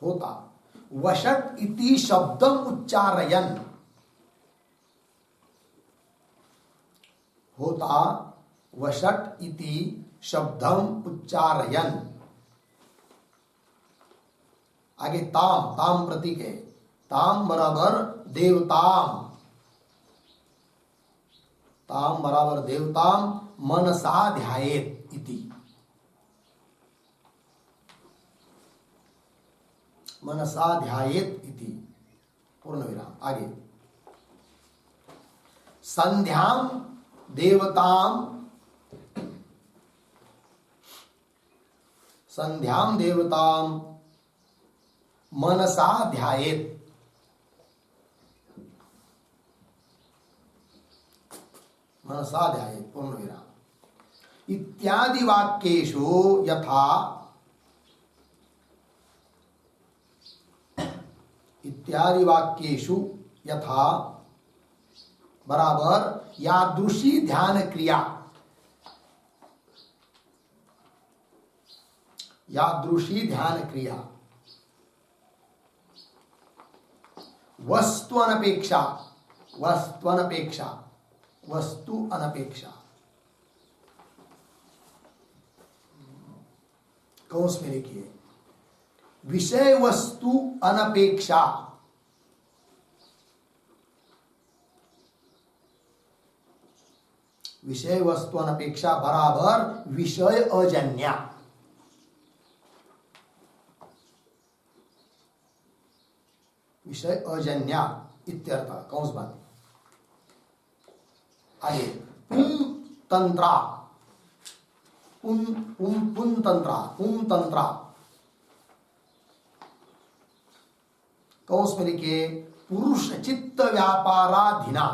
होता वशट इति शब्दम उच्चारयन्, होता वशट इति शब्दम उच्चारयन्। आगे ताम, ताम प्रतीक है, ताम बराबर देवताम, ताम बराबर देवताम मनसा ध्यायेत् इति, मनसा ध्यायेत् इति, पूर्ण विराम। आगे संध्याम देवताम, संध्याम देवताम मनसा ध्यायेत्, मनसा ध्यायेत्, पूर्ण विराम। इत्यादि वाक्येषु यथा, इत्यादि वाक्येषु यथा बराबर यादृशी ध्यान क्रिया, यादृशी ध्यान क्रिया वस्तु अनपेक्षा, वस्तु अनपेक्षा, वस्तु अनपेक्षा, कौंस में लिखिए विषय वस्तु अनपेक्षा, विषय वस्तु अनपेक्षा बराबर विषय अजन्या। विषय अजन्या इत्यर्थ कंस बांध आहे। पुंतंत्रा, पुंतंत्रा कंस में लिखिए पुरुष चित्त व्यापाराधीना,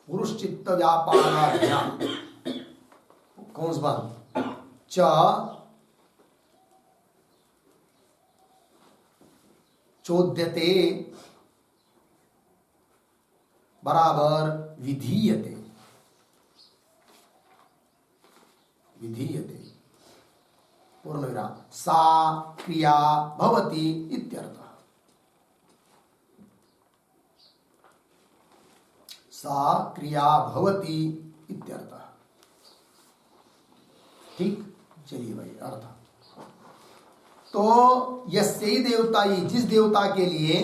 पुरुष चित्त व्यापाराधीना कंस बंद च चोद्यते बराबर विधीयते, विधीयते पूर्णविराम सा क्रिया भवति इत्यर्थ। सा क्रिया भवति इत्यर्थ। ठीक, चलिए भाई अर्थ। तो यस्यै देवता, ये जिस देवता के लिए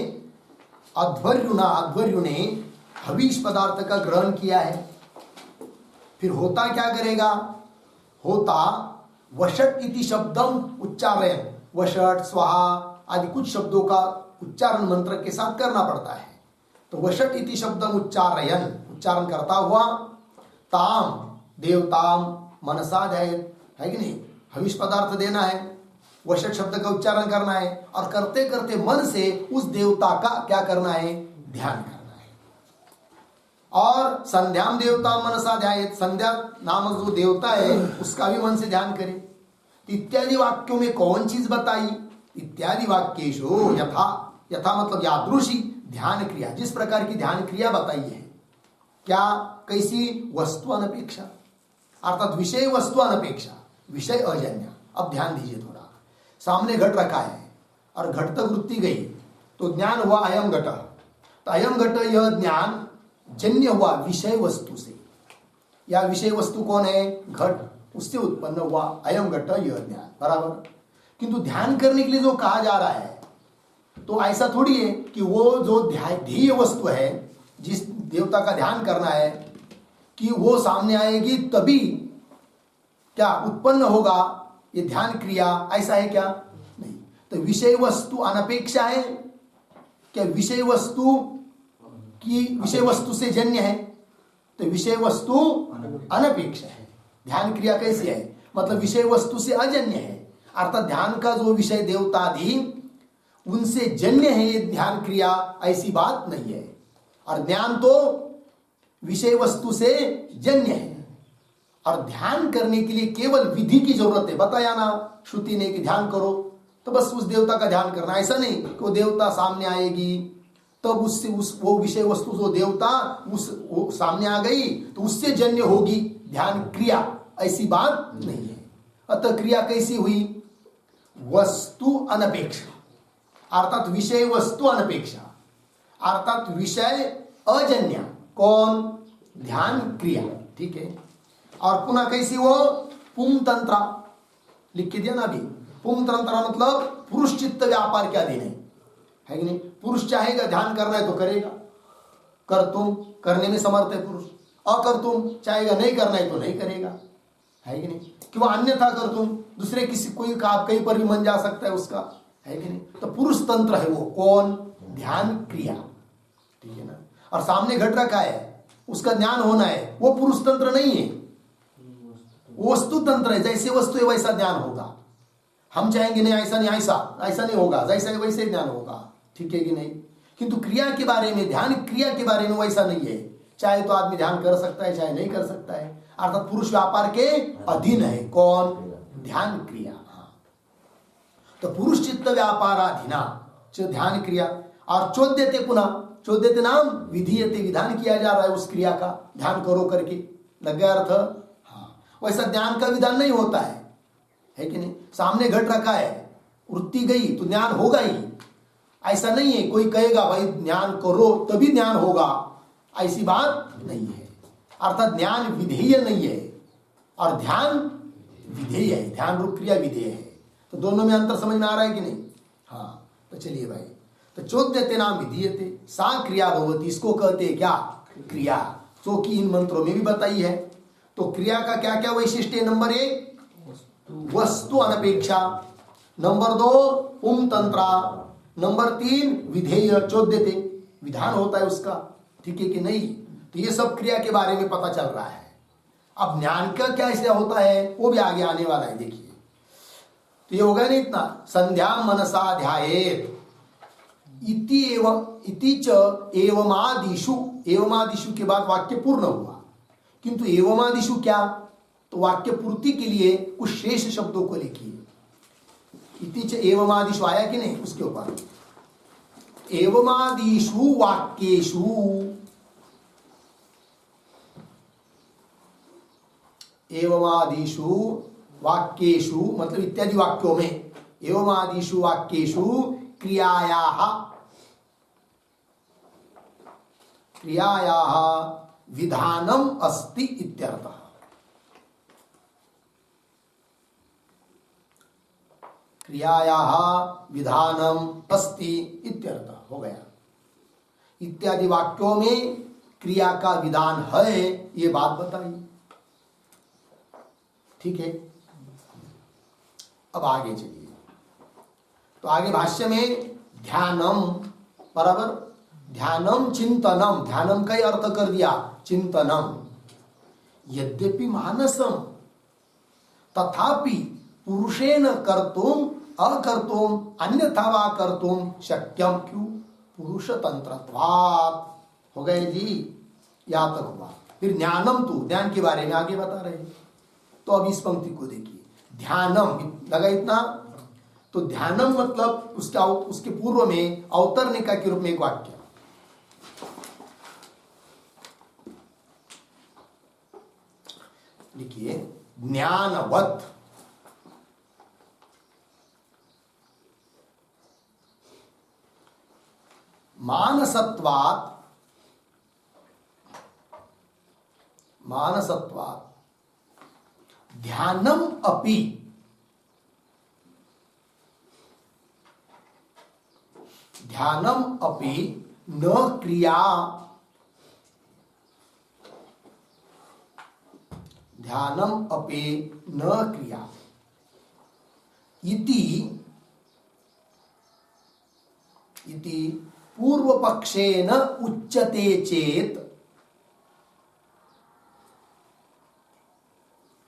अध्वर्यु ने हविष पदार्थ का ग्रहण किया है, फिर होता क्या करेगा? होता वषट इति शब्दम उच्चारण, वषट स्वाहा आदि कुछ शब्दों का उच्चारण मंत्र के साथ करना पड़ता है। तो वषट इति शब्दम उच्चारण करता हुआ ताम देवताम मनसा ध्यायेत्, है कि नहीं? हविष पदार्थ देना है, वषट शब्द का उच्चारण करना है और करते करते मन से उस देवता का क्या करना है? ध्यान करना है। और संध्याम देवता मनसा ध्यायेत्, संध्या नामक जो देवता है उसका भी मन से ध्यान करे। इत्यादि वाक्यों में कौन चीज बताई? इत्यादि वाक्येषु यथा, यथा मतलब यादृशी ध्यान क्रिया, जिस प्रकार की ध्यान क्रिया बताई है। क्या? कैसी? वस्तु अनपेक्षा, अर्थात विषय वस्तु अनपेक्षा, विषय अजन्य। अब ध्यान दीजिए थोड़ा, सामने घट रखा है और घट तक वृत्ति गई तो ज्ञान हुआ अयम घट। तो अयम घट यह ज्ञान जन्य हुआ विषय वस्तु से, या विषय वस्तु कौन है? घट, उससे उत्पन्न हुआ अयम घट यह ज्ञान, बराबर। किंतु ध्यान करने के लिए जो कहा जा रहा है तो ऐसा थोड़ी है कि वो जो ध्येय वस्तु है, जिस देवता का ध्यान करना है, कि वो सामने आएगी तभी क्या उत्पन्न होगा ये ध्यान क्रिया, ऐसा है क्या? नहीं। तो विषय वस्तु अनपेक्षा है क्या? विषय वस्तु की विषय वस्तु से जन्य है, तो विषय वस्तु अनपेक्षा है। ध्यान क्रिया कैसी है? मतलब विषय वस्तु से अजन्य है, अर्थात ध्यान का जो विषय देवतादि उनसे जन्य है ये ध्यान क्रिया, ऐसी बात नहीं है। और ज्ञान तो विषय वस्तु से जन्य है, और ध्यान करने के लिए केवल विधि की जरूरत है। बताया ना श्रुति ने कि ध्यान करो, तो बस उस देवता का ध्यान करना, ऐसा नहीं कि वो देवता सामने आएगी तब उससे वो विषय वस्तु जो देवता वो सामने आ गई तो उससे जन्य होगी ध्यान क्रिया, ऐसी बात नहीं है। अतः क्रिया कैसी हुई? वस्तु अनपेक्षा, अर्थात विषय वस्तु अनपेक्षा, अर्थात विषय अजन्य। कौन? ध्यान क्रिया, ठीक है। और पुनः कैसी वो? पुंतंत्रा, लिख के दिया ना अभी। पुंतंत्रा मतलब पुरुष चित्त व्यापार क्या दिन है कि नहीं? पुरुष चाहेगा ध्यान करना है तो करेगा, कर तुम करने में समर्थ है पुरुष। अकर तुम चाहेगा नहीं करना है तो नहीं करेगा, है कि नहीं? कि वह अन्यथा कर तुम दूसरे किसी कोई काम कहीं पर भी मन जा सकता है उसका, है कि नहीं? तो पुरुष तंत्र है वो। कौन? ध्यान क्रिया, ठीक है ना। और सामने घट रखा है, उसका ज्ञान होना है, वो पुरुष तंत्र नहीं है, वो वस्तु तंत्र है। जैसे वस्तु है वैसा ज्ञान होगा। हम चाहेंगे नहीं ऐसा नहीं, ऐसा नहीं होगा, जैसा है वैसे ज्ञान होगा, ठीक है कि नहीं? किंतु क्रिया के बारे में, ध्यान क्रिया के बारे में वैसा नहीं है। चाहे तो आदमी ध्यान कर सकता है, चाहे नहीं कर सकता है, अर्थात पुरुष व्यापार के अधीन है। कौन? ध्यान क्रिया। तो पुरुष चित्त व्यापाराधीना ध्यान क्रिया। और चोद्यते, पुनः चोद्यते नाम विधीयते, विधान किया जा रहा है उस क्रिया का, ध्यान करो करके, लग गया अर्थ? हाँ, वैसा ज्ञान का विधान नहीं होता है कि नहीं? सामने घट रखा है, वृत्ति गई तो ज्ञान होगा ही, ऐसा नहीं है कोई कहेगा भाई ज्ञान करो तभी ज्ञान होगा, ऐसी बात नहीं है। अर्थात ज्ञान विधेय नहीं है और ध्यान विधेय है, ध्यान रूप क्रिया विधेय है। तो दोनों में अंतर समझ में आ रहा है कि नहीं? हाँ, तो चलिए भाई, तो चोद्यते नाम विधीयते सा क्रिया भवती, इसको कहते हैं क्या? क्रिया, जो कि इन मंत्रों में भी बताई है। तो क्रिया का क्या क्या वैशिष्ट्य है? नंबर 1 वस्तु अनपेक्षा, नंबर 2 तंत्रा, नंबर 3 विधेय चोद्यते, विधान होता है उसका, ठीक है कि नहीं? तो ये सब क्रिया के बारे में पता चल रहा है। अब ज्ञान का क्या ऐसा होता है वो भी आगे आने वाला है, देखिए। तो ये होगा नहीं इतना, संध्या मनसा ध्यायेत इति च एवमादिषु, एवमादिषु के बाद वाक्य पूर्ण हुआ, किंतु एवमादिषु क्या? तो वाक्य पूर्ति के लिए कुछ शेष शब्दों को लिखिए। इति च एवमादिषु आया कि नहीं? उसके ऊपर एवमादिषु वाक्येषु, एवमादिषु वाक्येषु मतलब इत्यादि वाक्यों में, एवमादिषु वाक्येषु क्रियायाः विधानम अस्ति इत्यर्थः। क्रियायाः विधानम अस्ति इत्यर्थः हो गया। इत्यादि वाक्यों में क्रिया का विधान है, ये बात बताई, ठीक है। अब आगे चलिए, तो आगे भाष्य में ध्यानम, बराबर, ध्यानम चिंतनम, ध्यानम का ही अर्थ कर दिया चिंतनम, यद्यपि मानसम तथापि पुरुषेण कर्तुम अकर्तुम अन्यथा वा कर्तुम शक्यम, क्यों? पुरुष तंत्रत्वात्, हो गए जी, यहां तक हुआ। फिर ज्ञानम, तो ज्ञान के बारे में आगे बता रहे हैं। तो अब इस पंक्ति को देखिए, ध्यानम लगा इतना, तो ध्यानम मतलब उसके पूर्व में अवतरणिका के रूप में एक वाक्य, लिखिए ज्ञानवत, मानसत्वात्, मानसत्वात् ध्यानम अपि, ध्यानम अपि न क्रिया, ध्यानम अपि न क्रिया इति पूर्व पक्षेन उच्यते चेत,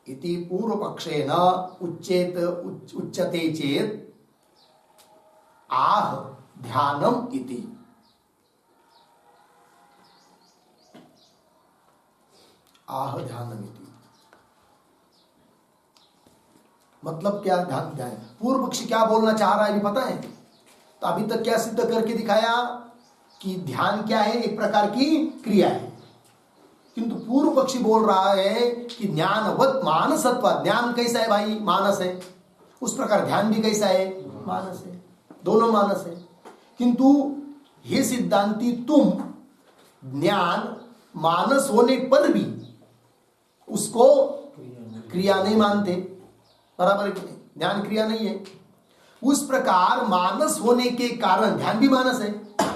इति पूर्व पक्षेन उच्यते चेत आह ध्यानम इति, आह ध्यानम इति मतलब क्या? ध्यान, पूर्व पक्षी क्या बोलना चाह रहा है अभी पता है? तो अभी तक क्या सिद्ध करके दिखाया कि ध्यान क्या है? एक प्रकार की क्रिया है। किंतु पूर्व पक्षी बोल रहा है कि ज्ञानवत मानसत्व, ज्ञान कैसा है भाई? मानस है, उस प्रकार ध्यान भी कैसा है? मानस है, दोनों मानस है। किंतु हे सिद्धांती, तुम ज्ञान मानस होने पर भी उसको क्रिया नहीं मानते, बराबर है कि नहीं? ज्ञान क्रिया नहीं है। उस प्रकार मानस होने के कारण, ध्यान भी मानस है,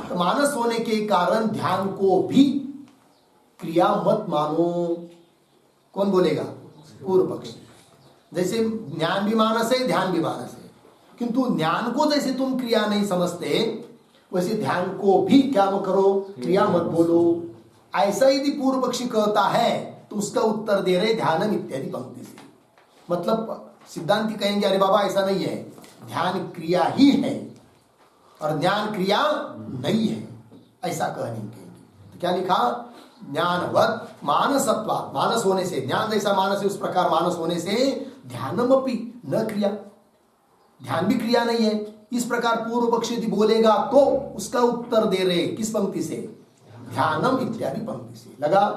तो मानस होने के कारण ध्यान को भी क्रिया मत मानो। कौन बोलेगा? पूर्व पक्षी। जैसे ज्ञान भी मानस है, ध्यान भी मानस है, किंतु ज्ञान को जैसे तुम क्रिया नहीं समझते, वैसे ध्यान को भी क्या मत करो? क्रिया मत बोलो। ऐसा यदि पूर्व पक्षी कहता है तो उसका उत्तर दे रहे ध्यानम इत्यादि पंक्ति से। मतलब सिद्धांति कहेंगे अरे बाबा ऐसा नहीं है, ध्यान क्रिया ही है और ज्ञान क्रिया नहीं है, ऐसा कहने कहेंगे। तो क्या लिखा? ज्ञानवत मानसत्वात्, मानस होने से, ज्ञान जैसा मानस है उस प्रकार मानस होने से ध्यानमपि न क्रिया, ध्यान भी क्रिया नहीं है। इस प्रकार पूर्व पक्षी यदि बोलेगा तो उसका उत्तर दे रहे किस पंक्ति से? ध्यानम इत्यादि पंक्ति से। लगा?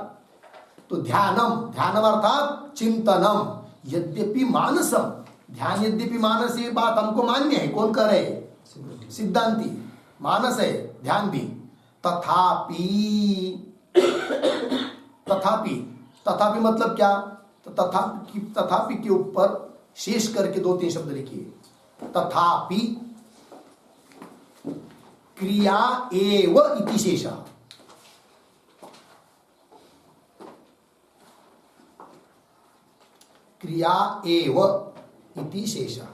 तो ध्यानम, ध्यानम अर्थात चिंतनम, यद्यपि मानसम, ध्यान यद्यपि मानस, ये बात हमको मान्य है। कौन कह रहे? सिद्धांती। मानस है, ध्यान भी। तथापि, तथापि, तथापि मतलब क्या? तो तथापि के ऊपर शेष करके 2-3 शब्द लिखिए। तथापि क्रिया एव इति शेषः। क्रिया एव इति शेषः।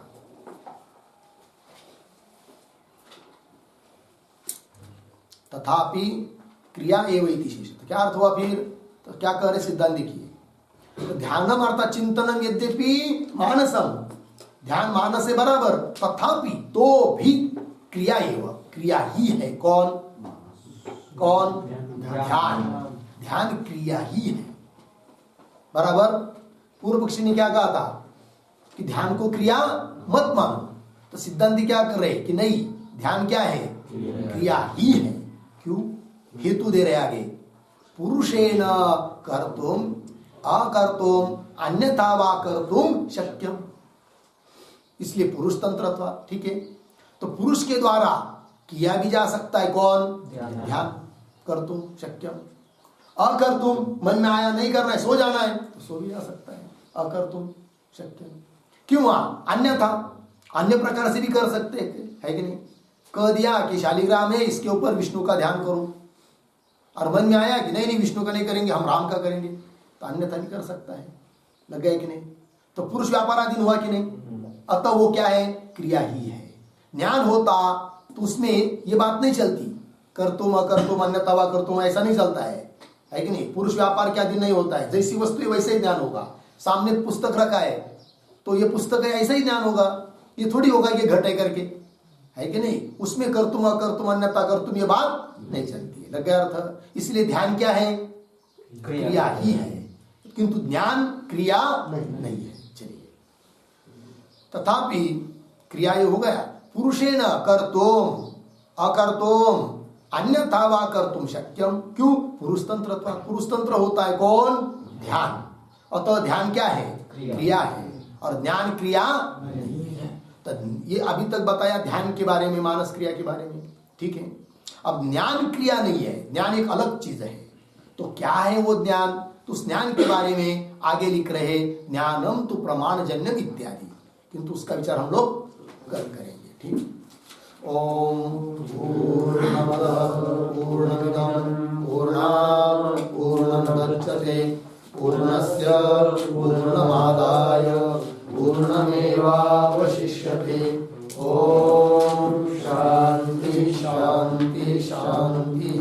तथापि क्रिया एव इति शेषः। तो क्या अर्थ हुआ फिर? तो क्या कह रहे सिद्धांत देखिए। तो ध्यानम अर्थात चिंतनम यद्यपि मानसम, ध्यान मानस से बराबर, तथापि तो भी क्रिया एव, क्रिया ही है। कौन कौन? ध्यान। ध्यान क्रिया ही है, बराबर। पूर्व पक्षी ने क्या कहा था कि ध्यान को क्रिया मत मानो, तो सिद्धांति क्या कर रहे कि नहीं, ध्यान क्या है? क्रिया ही है। क्यों? हेतु दे रहे आगे। पुरुषेण कर्तुम अकर्तुम अन्यथा वा कर्तुम शक्यम, इसलिए पुरुष तंत्रत्वा। ठीक है, तो पुरुष के द्वारा किया भी जा सकता है। कौन? ध्यान। कर्तुम शक्यम। अकर्तुम, मन में आया नहीं करना है, सो जाना है, तो सो भी जा सकता है। अकर्तुम शक्यम। क्यों? अन्यथा, अन्य प्रकार से भी कर सकते है कि नहीं? कह दिया कि शालिग्राम है, इसके ऊपर विष्णु का ध्यान करो, और मन में आया कि नहीं नहीं विष्णु का नहीं करेंगे, हम राम का करेंगे, तो अन्यथा भी कर सकता है। लग गया कि नहीं? तो पुरुष व्यापाराधीन हुआ कि नहीं? अतः वो क्या है? क्रिया ही है। ज्ञान होता तो उसमें ये बात नहीं चलती, कर तुम अकर तुम अन्यथा वा कर तुम, ऐसा नहीं चलता है कि नहीं? पुरुष व्यापार के अधीन नहीं होता है। जैसी वस्तु है वैसे ही ज्ञान होगा। सामने पुस्तक रखा है तो ये पुस्तक है, ऐसा ही ज्ञान होगा। ये थोड़ी होगा कि घटे करके, है कि नहीं? उसमें कर तुम अकर तुम अन्यथा कर तुम, ये बात नहीं चलती है। लग गया अर्थ? इसलिए ध्यान क्या है? क्रिया ही है, किंतु ज्ञान क्रिया नहीं है। चलिए, तथापि क्रिया ये हो गया। पुरुषेण कर्तुम अकर्तुम अन्यथा वा कर्तुम शक्यम। क्यों? पुरुष तंत्रत्वा। पुरुष तंत्र होता है कौन? ध्यान। अतः ध्यान क्या है? क्रिया है, और ज्ञान क्रिया नहीं है। तो ये अभी तक बताया ध्यान के बारे में, मानस क्रिया के बारे में। ठीक है, अब ज्ञान क्रिया नहीं है, ज्ञान एक अलग चीज है। तो क्या है वो ज्ञान? तो उस ज्ञान के बारे में आगे लिख रहे, ज्ञानम तो प्रमाण जन्यम इत्यादि, किंतु उसका विचार हम लोग करेंगे। ठीक। ओम पूर्णमदः पूर्णमिदं पूर्णात् पूर्णमुदच्यते पूर्णस्य पूर्णमादाय पूर्णमेवावशिष्यते। ओम शांति शांति शांति।